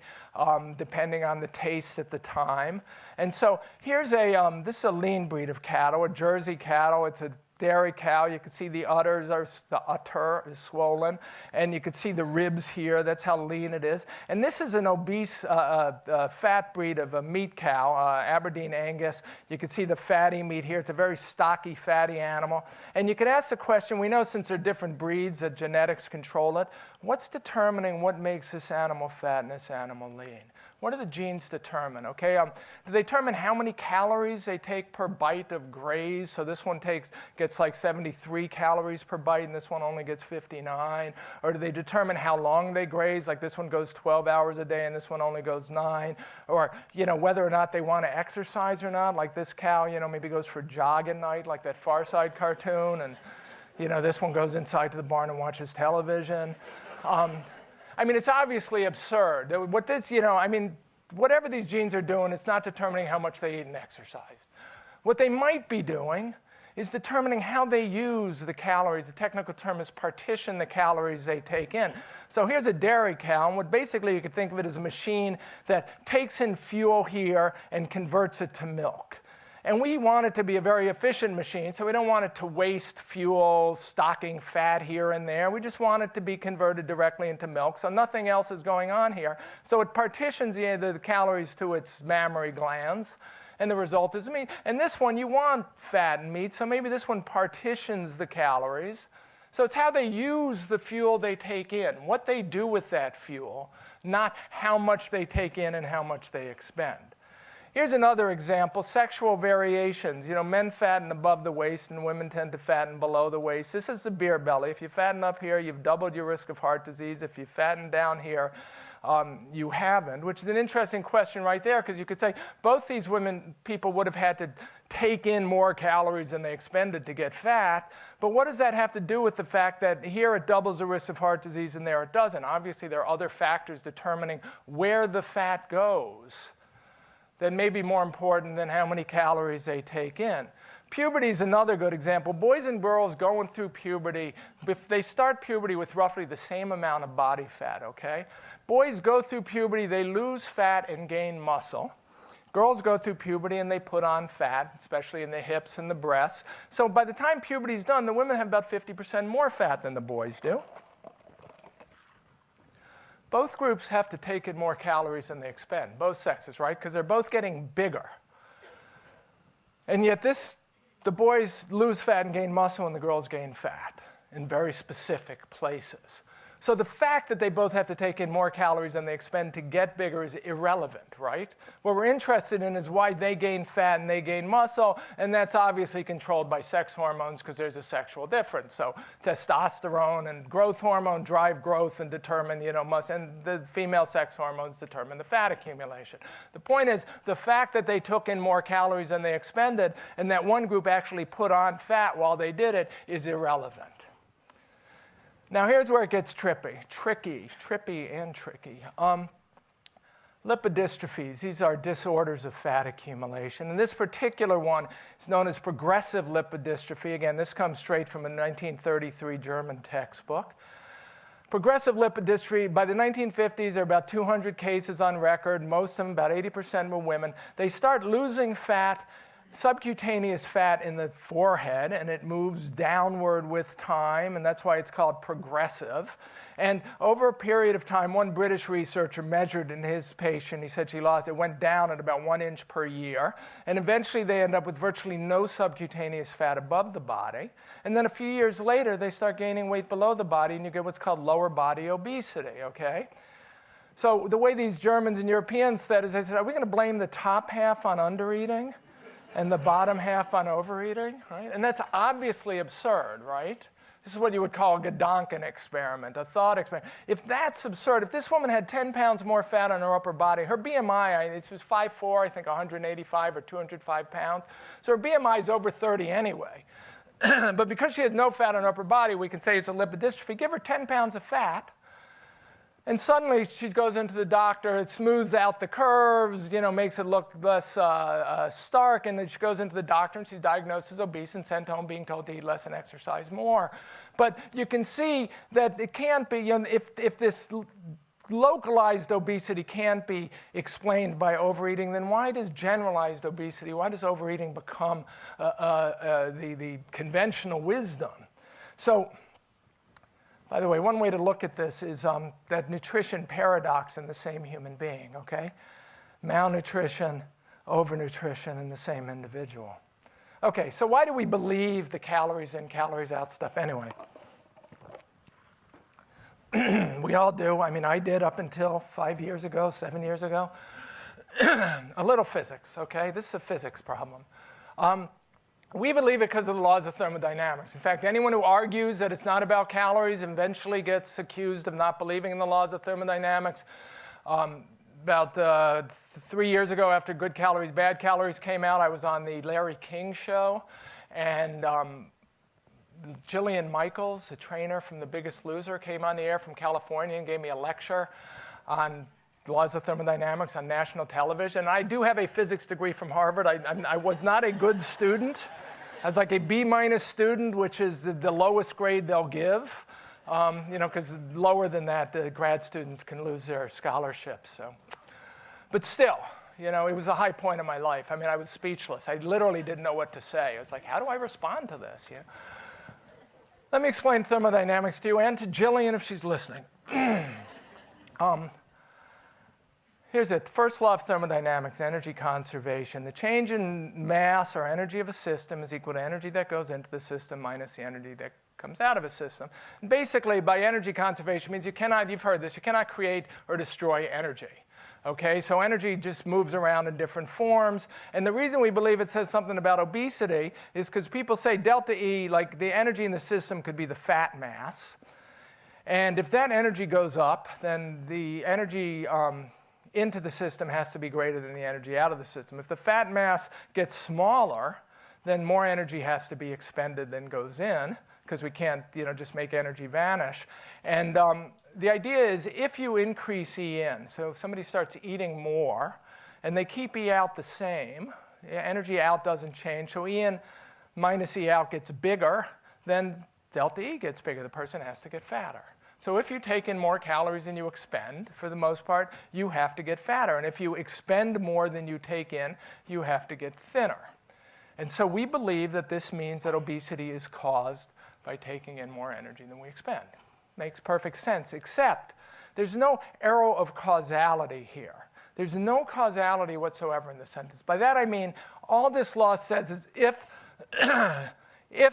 depending on the tastes at the time. And so here's this is a lean breed of cattle, a Jersey cattle. It's a dairy cow. You can see the udders, the udder is swollen, and you can see the ribs here. That's how lean it is. And this is an obese fat breed of a meat cow, Aberdeen Angus. You can see the fatty meat here. It's a very stocky, fatty animal. And you could ask the question, we know since they're different breeds that genetics control it, what's determining what makes this animal fat and this animal lean? What do the genes determine? Okay, do they determine how many calories they take per bite of graze? So this one gets like 73 calories per bite, and this one only gets 59. Or do they determine how long they graze? Like this one goes 12 hours a day, and this one only goes 9. Or whether or not they want to exercise or not. Like this cow, maybe goes for jog at night, like that Far Side cartoon, and this one goes inside to the barn and watches television. I mean, it's obviously absurd. What this, whatever these genes are doing, it's not determining how much they eat and exercise. What they might be doing is determining how they use the calories. The technical term is partition the calories they take in. So here's a dairy cow, and what basically you could think of it as a machine that takes in fuel here and converts it to milk. And we want it to be a very efficient machine, so we don't want it to waste fuel, stocking fat here and there. We just want it to be converted directly into milk, so nothing else is going on here. So it partitions the calories to its mammary glands, and the result is meat. And this one, you want fat and meat, so maybe this one partitions the calories. So it's how they use the fuel they take in, what they do with that fuel, not how much they take in and how much they expend. Here's another example, sexual variations. Men fatten above the waist and women tend to fatten below the waist. This is the beer belly. If you fatten up here, you've doubled your risk of heart disease. If you fatten down here, you haven't, which is an interesting question right there, because you could say both these people would have had to take in more calories than they expended to get fat. But what does that have to do with the fact that here it doubles the risk of heart disease and there it doesn't? Obviously, there are other factors determining where the fat goes that may be more important than how many calories they take in. Puberty is another good example. Boys and girls going through puberty, if they start puberty with roughly the same amount of body fat, okay? Boys go through puberty, they lose fat and gain muscle. Girls go through puberty and they put on fat, especially in the hips and the breasts. So by the time puberty is done, the women have about 50% more fat than the boys do. Both groups have to take in more calories than they expend, both sexes, right? Because they're both getting bigger. And yet the boys lose fat and gain muscle and the girls gain fat in very specific places. So the fact that they both have to take in more calories than they expend to get bigger is irrelevant, right? What we're interested in is why they gain fat and they gain muscle, and that's obviously controlled by sex hormones because there's a sexual difference. So testosterone and growth hormone drive growth and determine, muscle, and the female sex hormones determine the fat accumulation. The point is, the fact that they took in more calories than they expended and that one group actually put on fat while they did it is irrelevant. Now here's where it gets trippy and tricky. Lipodystrophies, these are disorders of fat accumulation. And this particular one is known as progressive lipodystrophy. Again, this comes straight from a 1933 German textbook. Progressive lipodystrophy, by the 1950s, there are about 200 cases on record. Most of them, about 80% were women. They start losing fat, subcutaneous fat in the forehead, and it moves downward with time, and that's why it's called progressive. And over a period of time, one British researcher measured in his patient, he said she lost, it went down at about 1 inch per year, and eventually they end up with virtually no subcutaneous fat above the body. And then a few years later, they start gaining weight below the body, and you get what's called lower body obesity, okay? So the way these Germans and Europeans said is they said, are we going to blame the top half on undereating and the bottom half on overeating, right? And that's obviously absurd, right? This is what you would call a Gedanken experiment, a thought experiment. If that's absurd, if this woman had 10 pounds more fat on her upper body, her BMI, it was 5'4", I think 185 or 205 pounds. So her BMI is over 30 anyway. But because she has no fat on her upper body, we can say it's a lipodystrophy. Give her 10 pounds of fat, and suddenly she goes into the doctor, it smooths out the curves, makes it look less stark, and then she goes into the doctor and she's diagnosed as obese and sent home being told to eat less and exercise more. But you can see that it can't be, if this localized obesity can't be explained by overeating, then why does generalized obesity, why does overeating become the conventional wisdom? So, by the way, one way to look at this is that nutrition paradox in the same human being, okay? Malnutrition, overnutrition in the same individual. Okay, so why do we believe the calories in, calories out stuff anyway? We all do. I mean, I did up until 5 years ago, 7 years ago. A little physics, okay? This is a physics problem. We believe it because of the laws of thermodynamics. In fact, anyone who argues that it's not about calories eventually gets accused of not believing in the laws of thermodynamics. About 3 years ago, after Good Calories, Bad Calories came out, I was on the Larry King show, and Jillian Michaels, a trainer from The Biggest Loser, came on the air from California and gave me a lecture on laws of thermodynamics on national television. I do have a physics degree from Harvard. I was not a good student. I was like a B- student, which is the lowest grade they'll give, because lower than that, the grad students can lose their scholarships. So. But still, it was a high point in my life. I mean, I was speechless. I literally didn't know what to say. I was like, how do I respond to this? Let me explain thermodynamics to you and to Jillian if she's listening. Here's it. First law of thermodynamics, energy conservation. The change in mass or energy of a system is equal to energy that goes into the system minus the energy that comes out of a system. And basically, by energy conservation means you cannot, you've heard this, you cannot create or destroy energy. Okay, so energy just moves around in different forms. And the reason we believe it says something about obesity is because people say delta E, like the energy in the system could be the fat mass. And if that energy goes up, then the energy into the system has to be greater than the energy out of the system. If the fat mass gets smaller, then more energy has to be expended than goes in, because we can't just make energy vanish. And the idea is if you increase E in, so if somebody starts eating more and they keep E out the same, energy out doesn't change, so E in minus E out gets bigger, then delta E gets bigger. The person has to get fatter. So if you take in more calories than you expend, for the most part, you have to get fatter. And if you expend more than you take in, you have to get thinner. And so we believe that this means that obesity is caused by taking in more energy than we expend. Makes perfect sense, except there's no arrow of causality here. There's no causality whatsoever in the sentence. By that I mean, all this law says is if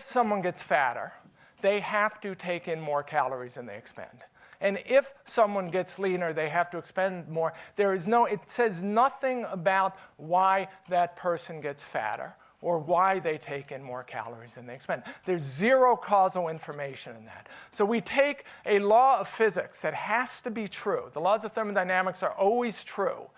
someone gets fatter, they have to take in more calories than they expend. And if someone gets leaner, they have to expend more. It says nothing about why that person gets fatter or why they take in more calories than they expend. There's zero causal information in that. So we take a law of physics that has to be true. The laws of thermodynamics are always true.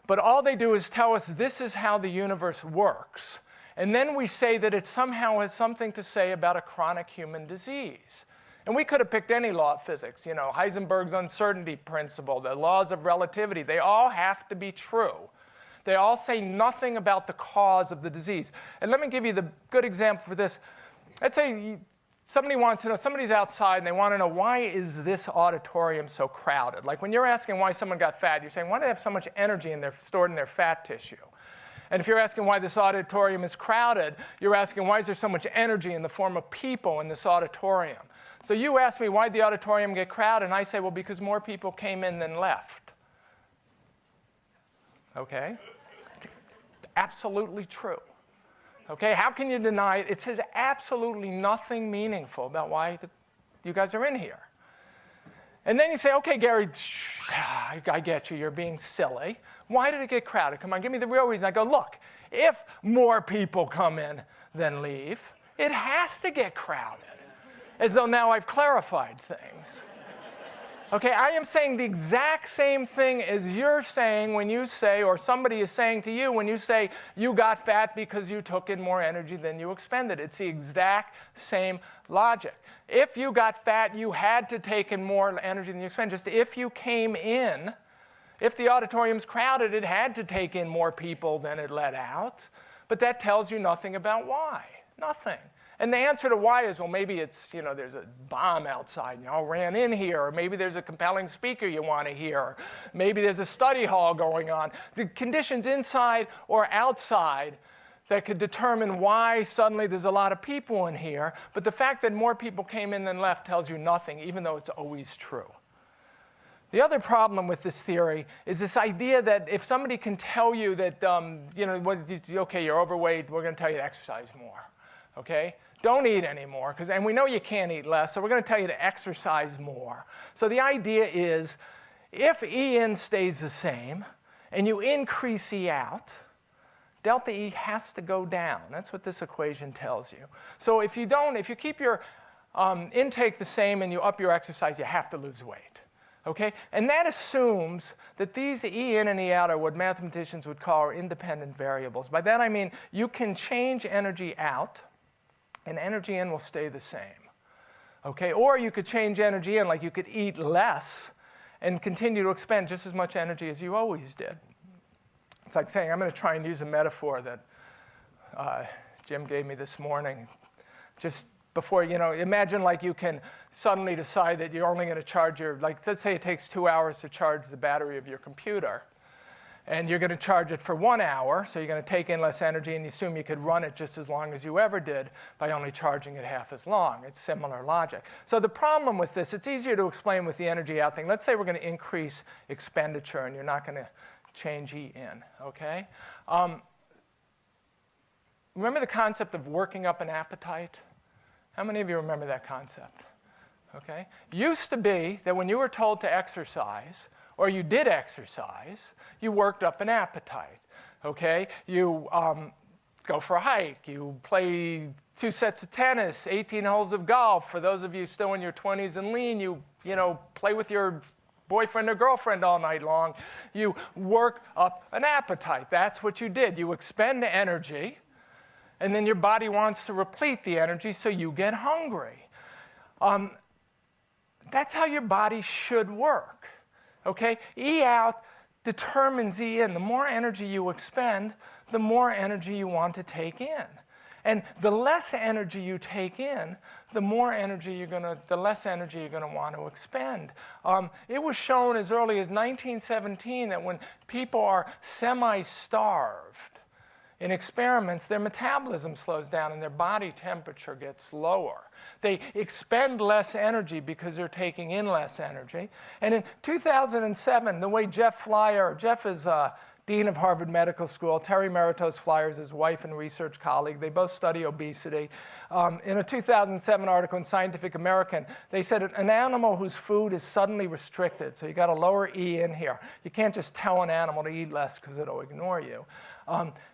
But all they do is tell us this is how the universe works. And then we say that it somehow has something to say about a chronic human disease. And we could have picked any law of physics, you know, Heisenberg's uncertainty principle, the laws of relativity. They all have to be true. They all say nothing about the cause of the disease. And let me give you the good example for this. Let's say somebody wants to know, somebody's outside and they want to know, why is this auditorium so crowded? Like when you're asking why someone got fat, you're saying, why do they have so much energy stored in their fat tissue? And if you're asking why this auditorium is crowded, you're asking, why is there so much energy in the form of people in this auditorium? So you ask me, why did the auditorium get crowded? And I say, well, because more people came in than left. Okay? It's absolutely true. Okay? How can you deny it? It says absolutely nothing meaningful about why you guys are in here. And then you say, okay, Gary, I get you. You're being silly. Why did it get crowded? Come on, give me the real reason. I go, look, if more people come in than leave, it has to get crowded. As though now I've clarified things. Okay, I am saying the exact same thing as you're saying when you say, or somebody is saying to you when you say you got fat because you took in more energy than you expended. It's the exact same logic. If you got fat, you had to take in more energy than you expended. Just if you came in, if the auditorium's crowded, it had to take in more people than it let out. But that tells you nothing about why. Nothing. And the answer to why is, well, maybe it's, you know, there's a bomb outside and you all ran in here, or maybe there's a compelling speaker you want to hear, or maybe there's a study hall going on. The conditions inside or outside that could determine why suddenly there's a lot of people in here, but the fact that more people came in than left tells you nothing, even though it's always true. The other problem with this theory is this idea that if somebody can tell you that, you know, okay, you're overweight, we're going to tell you to exercise more, okay? Don't eat anymore, and we know you can't eat less, so we're going to tell you to exercise more. So the idea is, if E in stays the same, and you increase E out, delta E has to go down. That's what this equation tells you. So if you keep your intake the same and you up your exercise, you have to lose weight. Okay? And that assumes that these E in and E out are what mathematicians would call independent variables. By that I mean you can change energy out, and energy in will stay the same. Okay? Or you could change energy in, like you could eat less and continue to expend just as much energy as you always did. It's like saying, I'm going to try and use a metaphor that Jim gave me this morning. Just before, you know, imagine like you can suddenly decide that you're only going to charge your, like let's say it takes 2 hours to charge the battery of your computer. And you're going to charge it for 1 hour, so you're going to take in less energy, and you assume you could run it just as long as you ever did by only charging it half as long. It's similar logic. So the problem with this, it's easier to explain with the energy out thing. Let's say we're going to increase expenditure, and you're not going to change E in, okay? Remember the concept of working up an appetite? How many of you remember that concept? Okay? Used to be that when you were told to exercise, or you did exercise, you worked up an appetite, okay? You go for a hike, you play 2 sets of tennis, 18 holes of golf. For those of you still in your 20s and lean, you know, play with your boyfriend or girlfriend all night long. You work up an appetite. That's what you did. You expend energy, and then your body wants to replete the energy, so you get hungry. That's how your body should work. Okay? E out determines E in. The more energy you expend, the more energy you want to take in. And the less energy you take in, the less energy you're going to want to expend. It was shown as early as 1917 that when people are semi-starved in experiments, their metabolism slows down and their body temperature gets lower. They expend less energy because they're taking in less energy. And in 2007, the way Jeff is Dean of Harvard Medical School, Terry Meritos Flyer is his wife and research colleague. They both study obesity. In a 2007 article in Scientific American, they said an animal whose food is suddenly restricted, so you got a lower E in here. You can't just tell an animal to eat less because it'll ignore you.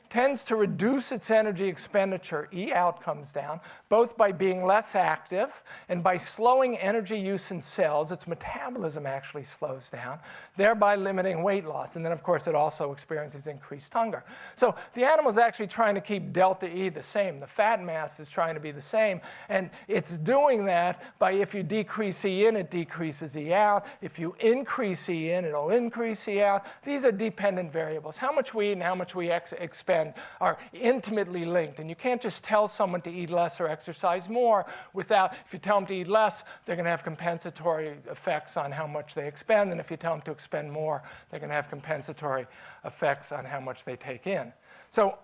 tends to reduce its energy expenditure, E out comes down, both by being less active and by slowing energy use in cells. Its metabolism actually slows down, thereby limiting weight loss. And then, of course, it also experiences increased hunger. So the animal is actually trying to keep delta E the same. The fat mass is trying to be the same. And it's doing that by, if you decrease E in, it decreases E out. If you increase E in, it'll increase E out. These are dependent variables. How much we eat and how much we expend are intimately linked. And you can't just tell someone to eat less or exercise more without, if you tell them to eat less, they're going to have compensatory effects on how much they expend. And if you tell them to expend more, they're going to have compensatory effects on how much they take in. So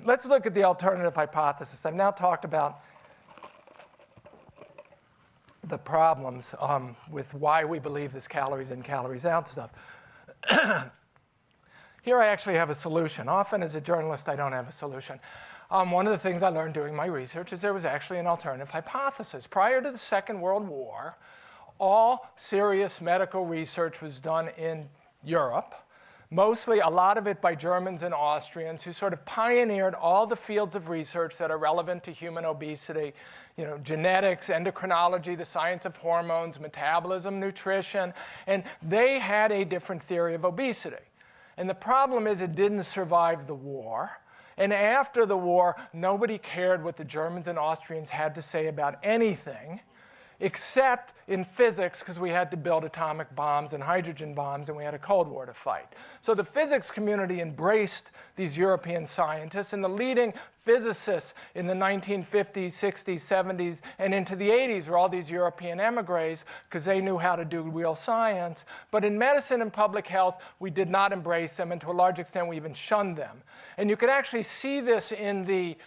let's look at the alternative hypothesis. I've now talked about the problems with why we believe this calories in, calories out stuff. Here I actually have a solution. Often as a journalist, I don't have a solution. One of the things I learned doing my research is there was actually an alternative hypothesis. Prior to the Second World War, all serious medical research was done in Europe, mostly a lot of it by Germans and Austrians who sort of pioneered all the fields of research that are relevant to human obesity, genetics, endocrinology, the science of hormones, metabolism, nutrition, and they had a different theory of obesity. And the problem is it didn't survive the war. And after the war, nobody cared what the Germans and Austrians had to say about anything, except in physics, because we had to build atomic bombs and hydrogen bombs, and we had a Cold War to fight. So the physics community embraced these European scientists, and the leading physicists in the 1950s, 60s, 70s, and into the 80s were all these European emigres, because they knew how to do real science. But in medicine and public health, we did not embrace them, and to a large extent, we even shunned them. And you could actually see this in the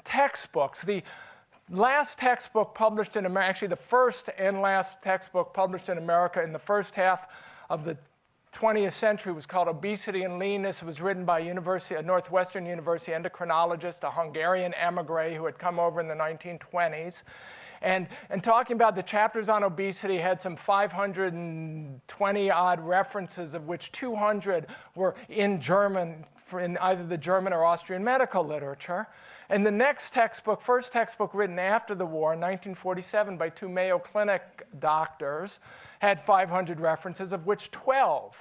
textbooks. The last textbook published in America, actually the first and last textbook published in America in the first half of the 20th century was called Obesity and Leanness. It was written by a Northwestern University endocrinologist, a Hungarian emigre who had come over in the 1920s. And talking about the chapters on obesity had some 520-odd references, of which 200 were in German, in either the German or Austrian medical literature. And the next textbook, first textbook written after the war in 1947 by two Mayo Clinic doctors, had 500 references, of which 12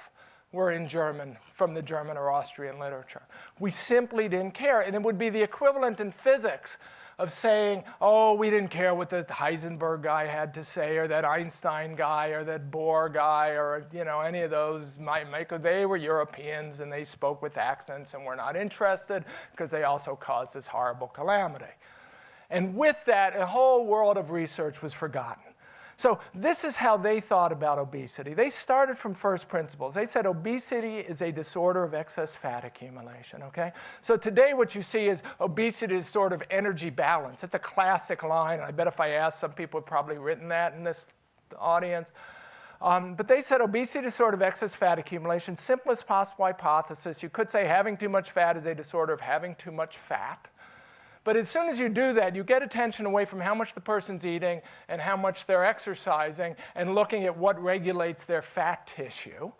were in German, from the German or Austrian literature. We simply didn't care. And it would be the equivalent in physics of saying, oh, we didn't care what the Heisenberg guy had to say, or that Einstein guy, or that Bohr guy, or any of those. They were Europeans, and they spoke with accents, and we're not interested, because they also caused this horrible calamity. And with that, a whole world of research was forgotten. So this is how they thought about obesity. They started from first principles. They said obesity is a disorder of excess fat accumulation, okay? So today what you see is obesity is sort of energy balance. It's a classic line. I bet if I asked, some people have probably written that in this audience. But they said obesity is sort of excess fat accumulation. Simplest possible hypothesis. You could say having too much fat is a disorder of having too much fat. But as soon as you do that, you get attention away from how much the person's eating and how much they're exercising and looking at what regulates their fat tissue,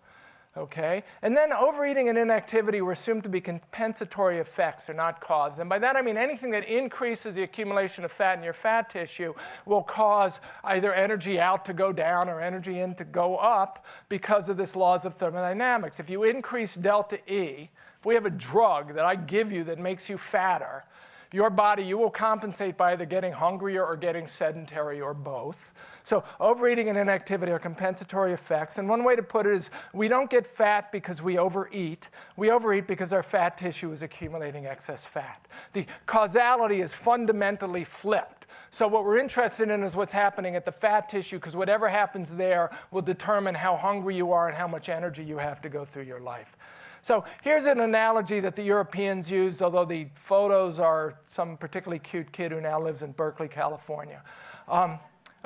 okay? And then overeating and inactivity were assumed to be compensatory effects, or not causes. And by that I mean anything that increases the accumulation of fat in your fat tissue will cause either energy out to go down or energy in to go up because of this laws of thermodynamics. If you increase delta E, if we have a drug that I give you that makes you fatter, your body, you will compensate by either getting hungrier or getting sedentary, or both. So overeating and inactivity are compensatory effects. And one way to put it is we don't get fat because we overeat. We overeat because our fat tissue is accumulating excess fat. The causality is fundamentally flipped. So what we're interested in is what's happening at the fat tissue, because whatever happens there will determine how hungry you are and how much energy you have to go through your life. So here's an analogy that the Europeans used, although the photos are some particularly cute kid who now lives in Berkeley, California. A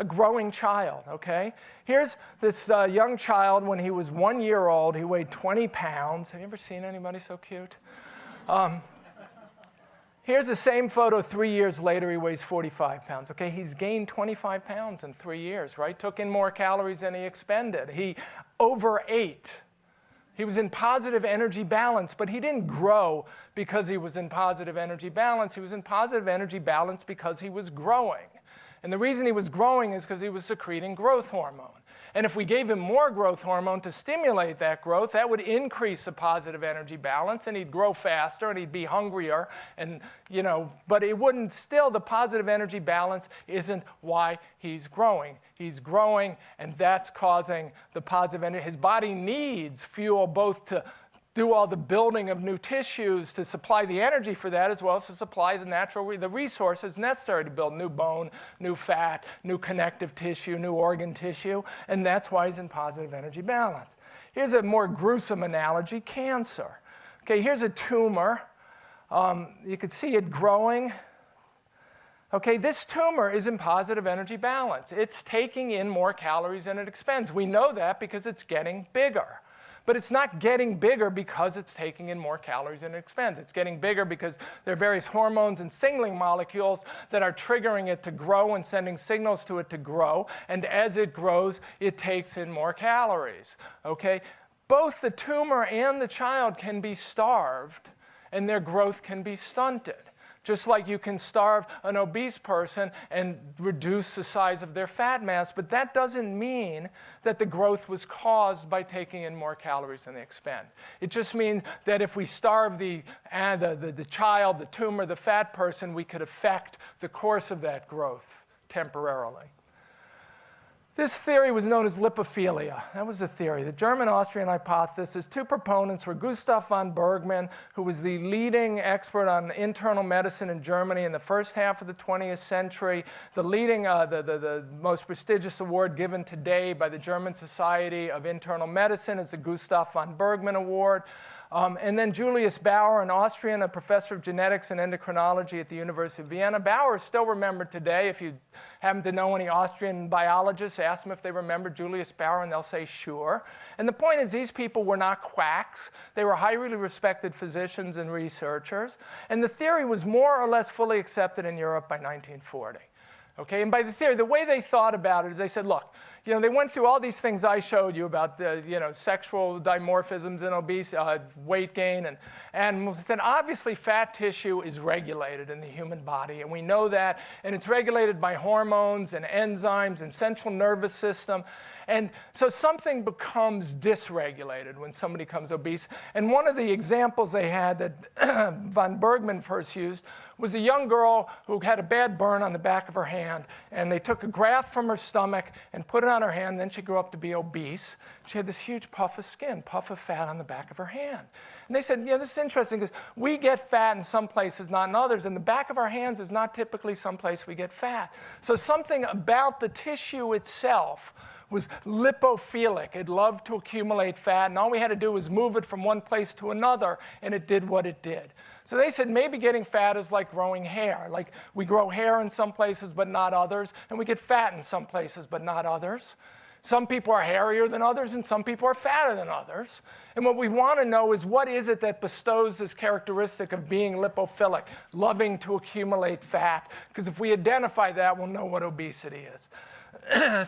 growing child, okay? Here's this young child when he was 1 year old. He weighed 20 pounds. Have you ever seen anybody so cute? Here's the same photo 3 years later. He weighs 45 pounds, okay? He's gained 25 pounds in 3 years, right? Took in more calories than he expended. He overate. He was in positive energy balance, but he didn't grow because he was in positive energy balance. He was in positive energy balance because he was growing. And the reason he was growing is because he was secreting growth hormone. And if we gave him more growth hormone to stimulate that growth, that would increase the positive energy balance, and he'd grow faster, and he'd be hungrier, and, but it wouldn't still, the positive energy balance isn't why he's growing. He's growing, and that's causing the positive energy. His body needs fuel both to do all the building of new tissues to supply the energy for that, as well as to supply the resources necessary to build new bone, new fat, new connective tissue, new organ tissue, and that's why he's in positive energy balance. Here's a more gruesome analogy, cancer. Okay, here's a tumor. You can see it growing. Okay, this tumor is in positive energy balance. It's taking in more calories than it expends. We know that because it's getting bigger. But it's not getting bigger because it's taking in more calories than it expends. It's getting bigger because there are various hormones and signaling molecules that are triggering it to grow and sending signals to it to grow. And as it grows, it takes in more calories. Okay? Both the tumor and the child can be starved, and their growth can be stunted. Just like you can starve an obese person and reduce the size of their fat mass, but that doesn't mean that the growth was caused by taking in more calories than they expend. It just means that if we starve the child, the tumor, the fat person, we could affect the course of that growth temporarily. This theory was known as lipophilia. That was the theory. The German-Austrian hypothesis. Two proponents were Gustav von Bergmann, who was the leading expert on internal medicine in Germany in the first half of the 20th century, the leading, the most prestigious award given today by the German Society of Internal Medicine is the Gustav von Bergmann Award. And then Julius Bauer, an Austrian, a professor of genetics and endocrinology at the University of Vienna. Bauer is still remembered today. If you happen to know any Austrian biologists, ask them if they remember Julius Bauer, and they'll say sure. And the point is, these people were not quacks. They were highly respected physicians and researchers. And the theory was more or less fully accepted in Europe by 1940. Okay, and by the theory, the way they thought about it is they said, look, they went through all these things I showed you about sexual dimorphisms and obese weight gain and animals. Then obviously fat tissue is regulated in the human body, and we know that, and it's regulated by hormones and enzymes and central nervous system. And so something becomes dysregulated when somebody becomes obese. And one of the examples they had that von Bergmann first used was a young girl who had a bad burn on the back of her hand. And they took a graft from her stomach and put it on her hand. And then she grew up to be obese. She had this huge puff of skin, puff of fat on the back of her hand. And they said, this is interesting because we get fat in some places, not in others. And the back of our hands is not typically some place we get fat. So something about the tissue itself was lipophilic. It loved to accumulate fat, and all we had to do was move it from one place to another, and it did what it did. So they said maybe getting fat is like growing hair. Like we grow hair in some places but not others, and we get fat in some places but not others. Some people are hairier than others, and some people are fatter than others. And what we want to know is what is it that bestows this characteristic of being lipophilic, loving to accumulate fat? Because if we identify that, we'll know what obesity is.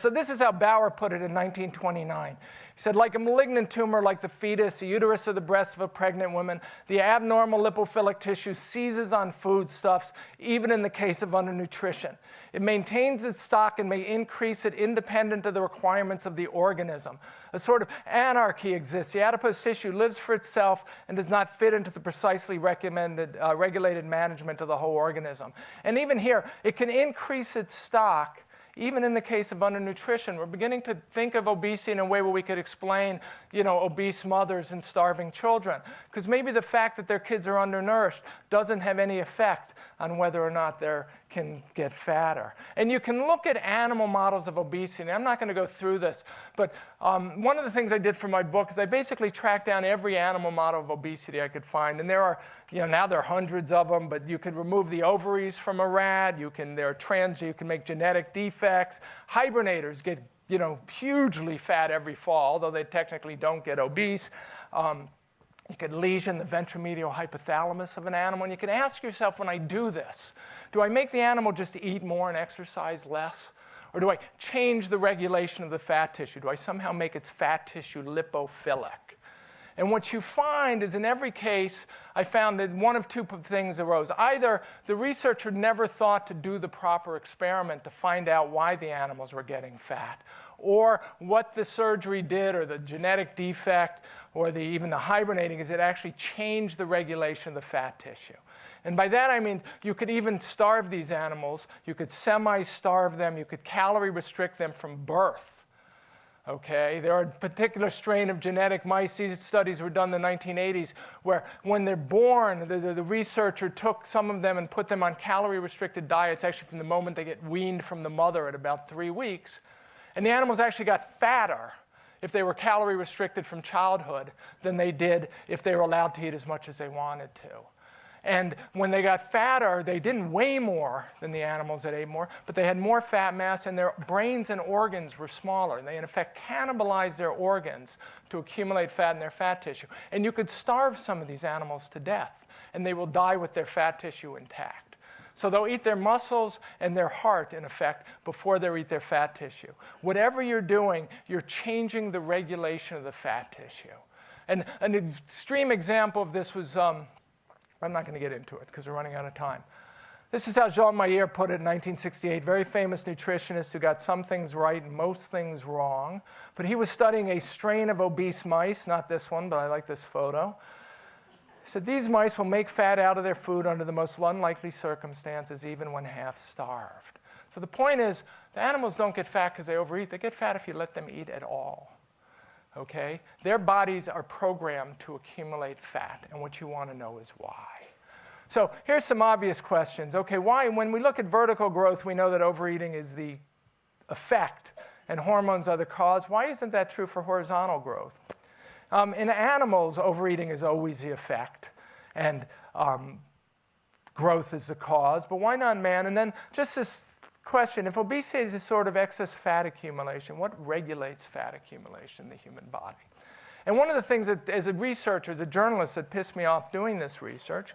So this is how Bauer put it in 1929. He said, like a malignant tumor, like the fetus, the uterus, or the breast of a pregnant woman, the abnormal lipophilic tissue seizes on foodstuffs, even in the case of undernutrition. It maintains its stock and may increase it independent of the requirements of the organism. A sort of anarchy exists. The adipose tissue lives for itself and does not fit into the precisely regulated management of the whole organism. And even here, it can increase its stock. Even in the case of undernutrition, we're beginning to think of obesity in a way where we could explain, obese mothers and starving children. Because maybe the fact that their kids are undernourished doesn't have any effect on whether or not they can get fatter. And you can look at animal models of obesity. I'm not going to go through this, but one of the things I did for my book is I basically tracked down every animal model of obesity I could find. And there are, now there are hundreds of them, but you could remove the ovaries from a rat. You can make genetic defects. Hibernators get, hugely fat every fall, although they technically don't get obese. You could lesion the ventromedial hypothalamus of an animal. And you can ask yourself, when I do this, do I make the animal just eat more and exercise less? Or do I change the regulation of the fat tissue? Do I somehow make its fat tissue lipophilic? And what you find is in every case, I found that one of two things arose. Either the researcher never thought to do the proper experiment to find out why the animals were getting fat, or what the surgery did, or the genetic defect, or even the hibernating, is it actually changed the regulation of the fat tissue. And by that I mean you could even starve these animals. You could semi-starve them. You could calorie restrict them from birth. Okay, there are a particular strain of genetic mice. These studies were done in the 1980s where when they're born, the researcher took some of them and put them on calorie-restricted diets actually from the moment they get weaned from the mother at about 3 weeks. And the animals actually got fatter if they were calorie-restricted from childhood than they did if they were allowed to eat as much as they wanted to. And when they got fatter, they didn't weigh more than the animals that ate more, but they had more fat mass, and their brains and organs were smaller. And they, in effect, cannibalized their organs to accumulate fat in their fat tissue. And you could starve some of these animals to death, and they will die with their fat tissue intact. So they'll eat their muscles and their heart, in effect, before they eat their fat tissue. Whatever you're doing, you're changing the regulation of the fat tissue. And an extreme example of this was I'm not going to get into it because we're running out of time. This is how Jean Mayer put it in 1968, very famous nutritionist who got some things right and most things wrong. But he was studying a strain of obese mice, not this one, but I like this photo. He said, these mice will make fat out of their food under the most unlikely circumstances, even when half-starved. So the point is, the animals don't get fat because they overeat. They get fat if you let them eat at all. Okay? Their bodies are programmed to accumulate fat, and what you want to know is why. So here's some obvious questions. Okay, why? When we look at vertical growth, we know that overeating is the effect, and hormones are the cause. Why isn't that true for horizontal growth? In animals, overeating is always the effect, and growth is the cause. But why not man? And then just this question, if obesity is a sort of excess fat accumulation, what regulates fat accumulation in the human body? And one of the things that, as a researcher, as a journalist, that pissed me off doing this research,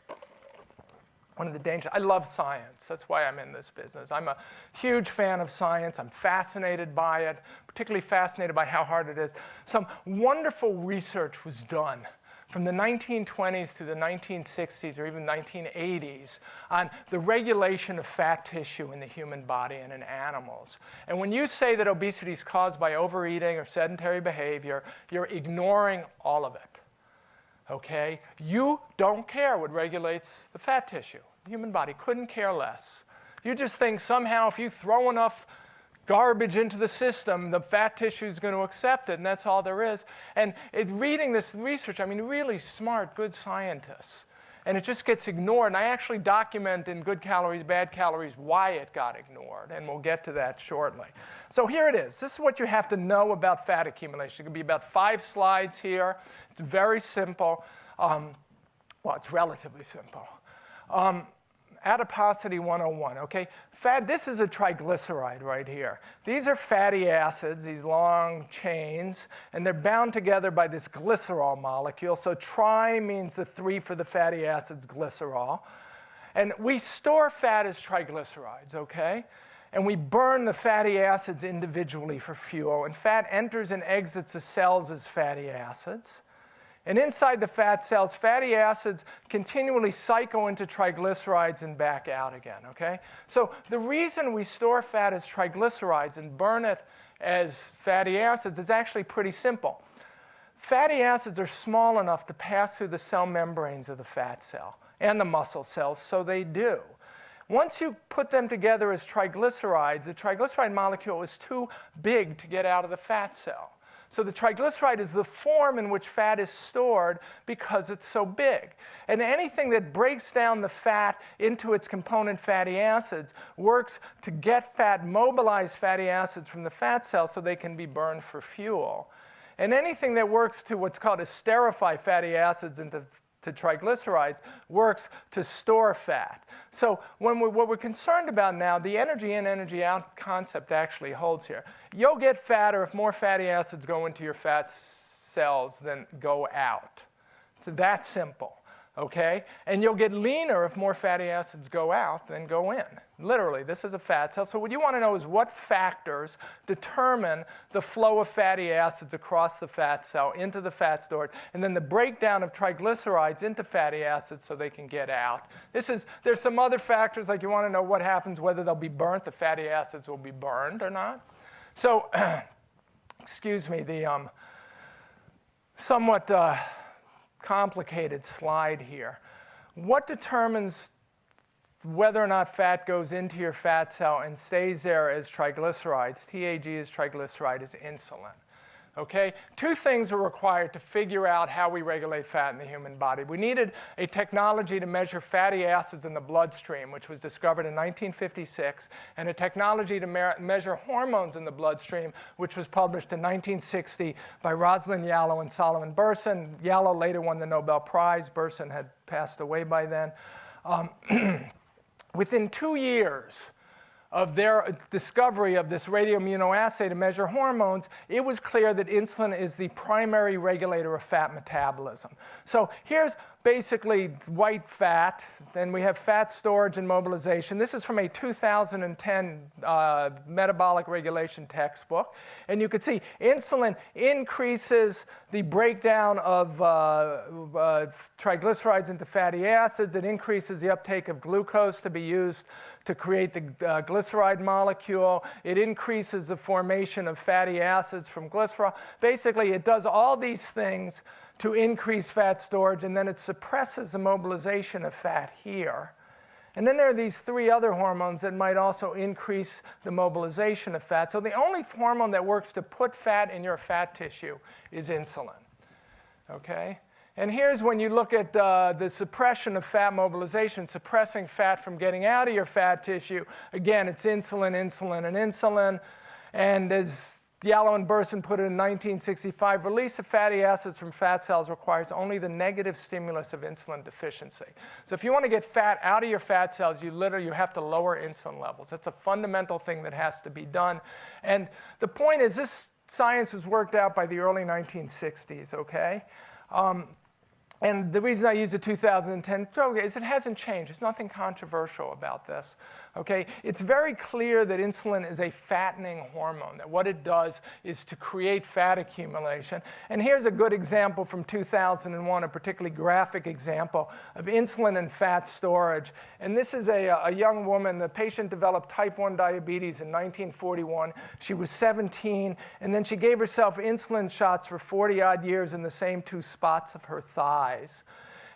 one of the dangers, I love science. That's why I'm in this business. I'm a huge fan of science. I'm fascinated by it, particularly fascinated by how hard it is. Some wonderful research was done from the 1920s to the 1960s or even 1980s on the regulation of fat tissue in the human body and in animals. And when you say that obesity is caused by overeating or sedentary behavior, you're ignoring all of it. Okay? You don't care what regulates the fat tissue. The human body couldn't care less. You just think somehow if you throw enough garbage into the system, the fat tissue is going to accept it, and that's all there is. And reading this research, I mean, really smart, good scientists. And it just gets ignored. And I actually document in Good Calories, Bad Calories why it got ignored, and we'll get to that shortly. So here it is. This is what you have to know about fat accumulation. It can be about 5 slides here. It's very simple. Well, it's relatively simple. Adiposity 101, okay? Fat, this is a triglyceride right here. These are fatty acids, these long chains, and they're bound together by this glycerol molecule. So tri means the 3 for the fatty acids, glycerol. And we store fat as triglycerides, okay? And we burn the fatty acids individually for fuel. And fat enters and exits the cells as fatty acids. And inside the fat cells, fatty acids continually cycle into triglycerides and back out again, okay? So the reason we store fat as triglycerides and burn it as fatty acids is actually pretty simple. Fatty acids are small enough to pass through the cell membranes of the fat cell and the muscle cells, so they do. Once you put them together as triglycerides, the triglyceride molecule is too big to get out of the fat cell. So the triglyceride is the form in which fat is stored because it's so big. And anything that breaks down the fat into its component fatty acids works to get fat, mobilize fatty acids from the fat cell so they can be burned for fuel. And anything that works to what's called esterify fatty acids into triglycerides works to store fat. So what we're concerned about now, the energy in, energy out concept actually holds here. You'll get fatter if more fatty acids go into your fat cells than go out. It's that simple. okay? And you'll get leaner if more fatty acids go out than go in. Literally, this is a fat cell. So what you want to know is what factors determine the flow of fatty acids across the fat cell into the fat storage, and then the breakdown of triglycerides into fatty acids so they can get out. There's some other factors, like you want to know what happens, whether they'll be burnt, the fatty acids will be burned or not. So, excuse me, the somewhat complicated slide here. What determines whether or not fat goes into your fat cell and stays there as triglycerides? TAG is triglyceride, is insulin. Okay? Two things were required to figure out how we regulate fat in the human body. We needed a technology to measure fatty acids in the bloodstream, which was discovered in 1956, and a technology to measure hormones in the bloodstream, which was published in 1960 by Rosalind Yalow and Solomon Berson. Yalow later won the Nobel Prize. Berson had passed away by then. Within 2 years of their discovery of this radioimmunoassay to measure hormones, it was clear that insulin is the primary regulator of fat metabolism. So here's basically white fat, and we have fat storage and mobilization. This is from a 2010 metabolic regulation textbook. And you can see insulin increases the breakdown of triglycerides into fatty acids. It increases the uptake of glucose to be used to create the glyceride molecule. It increases the formation of fatty acids from glycerol. Basically, it does all these things to increase fat storage, and then it suppresses the mobilization of fat here. And then there are these three other hormones that might also increase the mobilization of fat. So the only hormone that works to put fat in your fat tissue is insulin. Okay? And here's when you look at the suppression of fat mobilization, suppressing fat from getting out of your fat tissue. Again, it's insulin, insulin, and insulin. And as Yalow and Berson put it in 1965, release of fatty acids from fat cells requires only the negative stimulus of insulin deficiency. So if you want to get fat out of your fat cells, you have to lower insulin levels. That's a fundamental thing that has to be done. And the point is, this science was worked out by the early 1960s, okay? And the reason I use the 2010 is it hasn't changed. There's nothing controversial about this. Okay? It's very clear that insulin is a fattening hormone, that what it does is to create fat accumulation. And here's a good example from 2001, a particularly graphic example of insulin and fat storage. And this is a young woman. The patient developed type 1 diabetes in 1941. She was 17, and then she gave herself insulin shots for 40-odd years in the same two spots of her thighs.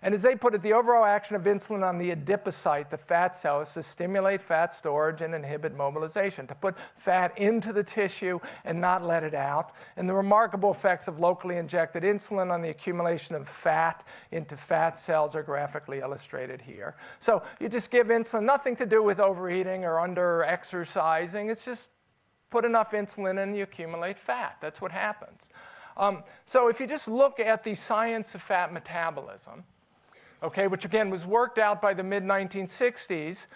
And as they put it, the overall action of insulin on the adipocyte, the fat cell, is to stimulate fat storage and inhibit mobilization, to put fat into the tissue and not let it out. And the remarkable effects of locally injected insulin on the accumulation of fat into fat cells are graphically illustrated here. So you just give insulin, nothing to do with overeating or under-exercising. It's just put enough insulin in and you accumulate fat. That's what happens. So if you just look at the science of fat metabolism, okay, which again was worked out by the mid-1960s,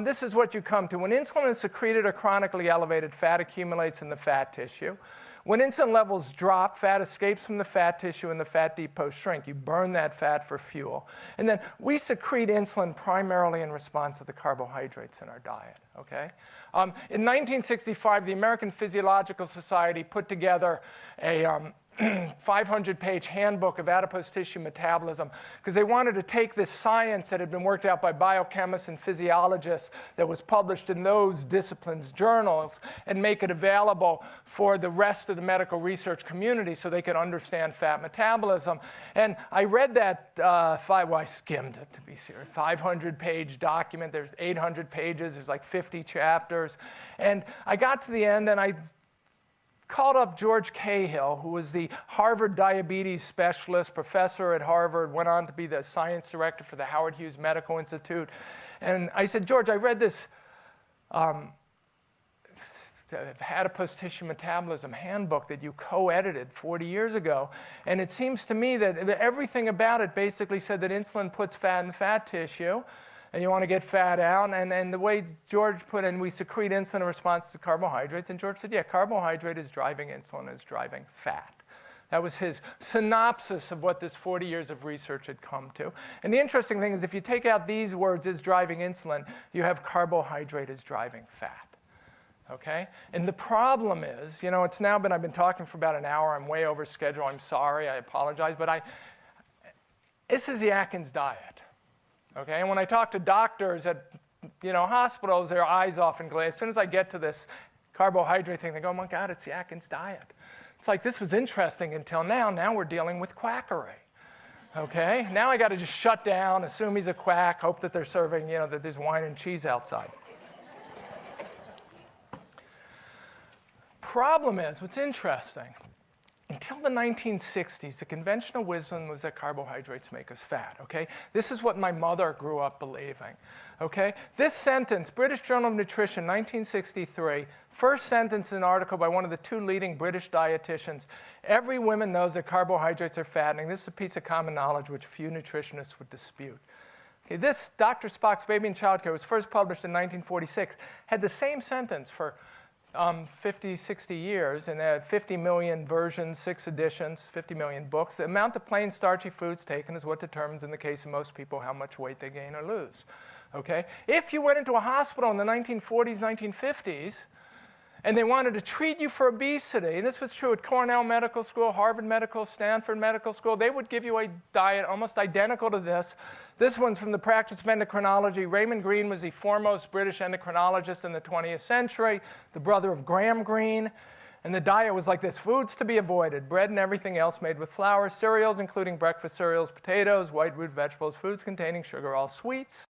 this is what you come to. When insulin is secreted or chronically elevated, fat accumulates in the fat tissue. When insulin levels drop, fat escapes from the fat tissue and the fat depots shrink. You burn that fat for fuel. And then we secrete insulin primarily in response to the carbohydrates in our diet. Okay? In 1965, the American Physiological Society put together a 500-page handbook of adipose tissue metabolism because they wanted to take this science that had been worked out by biochemists and physiologists that was published in those disciplines' journals and make it available for the rest of the medical research community so they could understand fat metabolism. And I read that, I skimmed it to be serious, 500-page document. There's 800 pages. There's like 50 chapters. And I got to the end and I called up George Cahill, who was the Harvard diabetes specialist, professor at Harvard, went on to be the science director for the Howard Hughes Medical Institute. And I said, George, I read this adipose tissue metabolism handbook that you co-edited 40 years ago. And it seems to me that everything about it basically said that insulin puts fat in fat tissue, and you want to get fat out. And the way George put in, we secrete insulin in response to carbohydrates. And George said, yeah, carbohydrate is driving insulin, is driving fat. That was his synopsis of what this 40 years of research had come to. And the interesting thing is if you take out these words as driving insulin, you have carbohydrate as driving fat. Okay? And the problem is, you know, it's now been, I've been talking for about an hour. I'm way over schedule. I'm sorry. I apologize. But this is the Atkins diet. Okay? And when I talk to doctors at, you know, hospitals, their eyes often glaze. As soon as I get to this carbohydrate thing, they go, oh my God, it's the Atkins diet. It's like this was interesting until now. Now we're dealing with quackery. Okay? Now I got to just shut down, assume he's a quack, hope that they're serving, you know, that there's wine and cheese outside. Problem is, what's interesting, until the 1960s, the conventional wisdom was that carbohydrates make us fat, okay? This is what my mother grew up believing, okay? This sentence, British Journal of Nutrition, 1963, first sentence in an article by one of the two leading British dietitians. Every woman knows that carbohydrates are fattening. This is a piece of common knowledge which few nutritionists would dispute. Okay, this, Dr. Spock's Baby and Child Care, was first published in 1946, had the same sentence for 50, 60 years, and had 50 million versions, 6 editions, 50 million books. The amount of plain starchy foods taken is what determines, in the case of most people, how much weight they gain or lose. Okay? If you went into a hospital in the 1940s, 1950s, and they wanted to treat you for obesity, and this was true at Cornell Medical School, Harvard Medical, Stanford Medical School, they would give you a diet almost identical to this. This one's from the Practice of Endocrinology. Raymond Greene was the foremost British endocrinologist in the 20th century, the brother of Graham Greene. And the diet was like this: foods to be avoided, bread and everything else made with flour, cereals, including breakfast cereals, potatoes, white root vegetables, foods containing sugar, all sweets.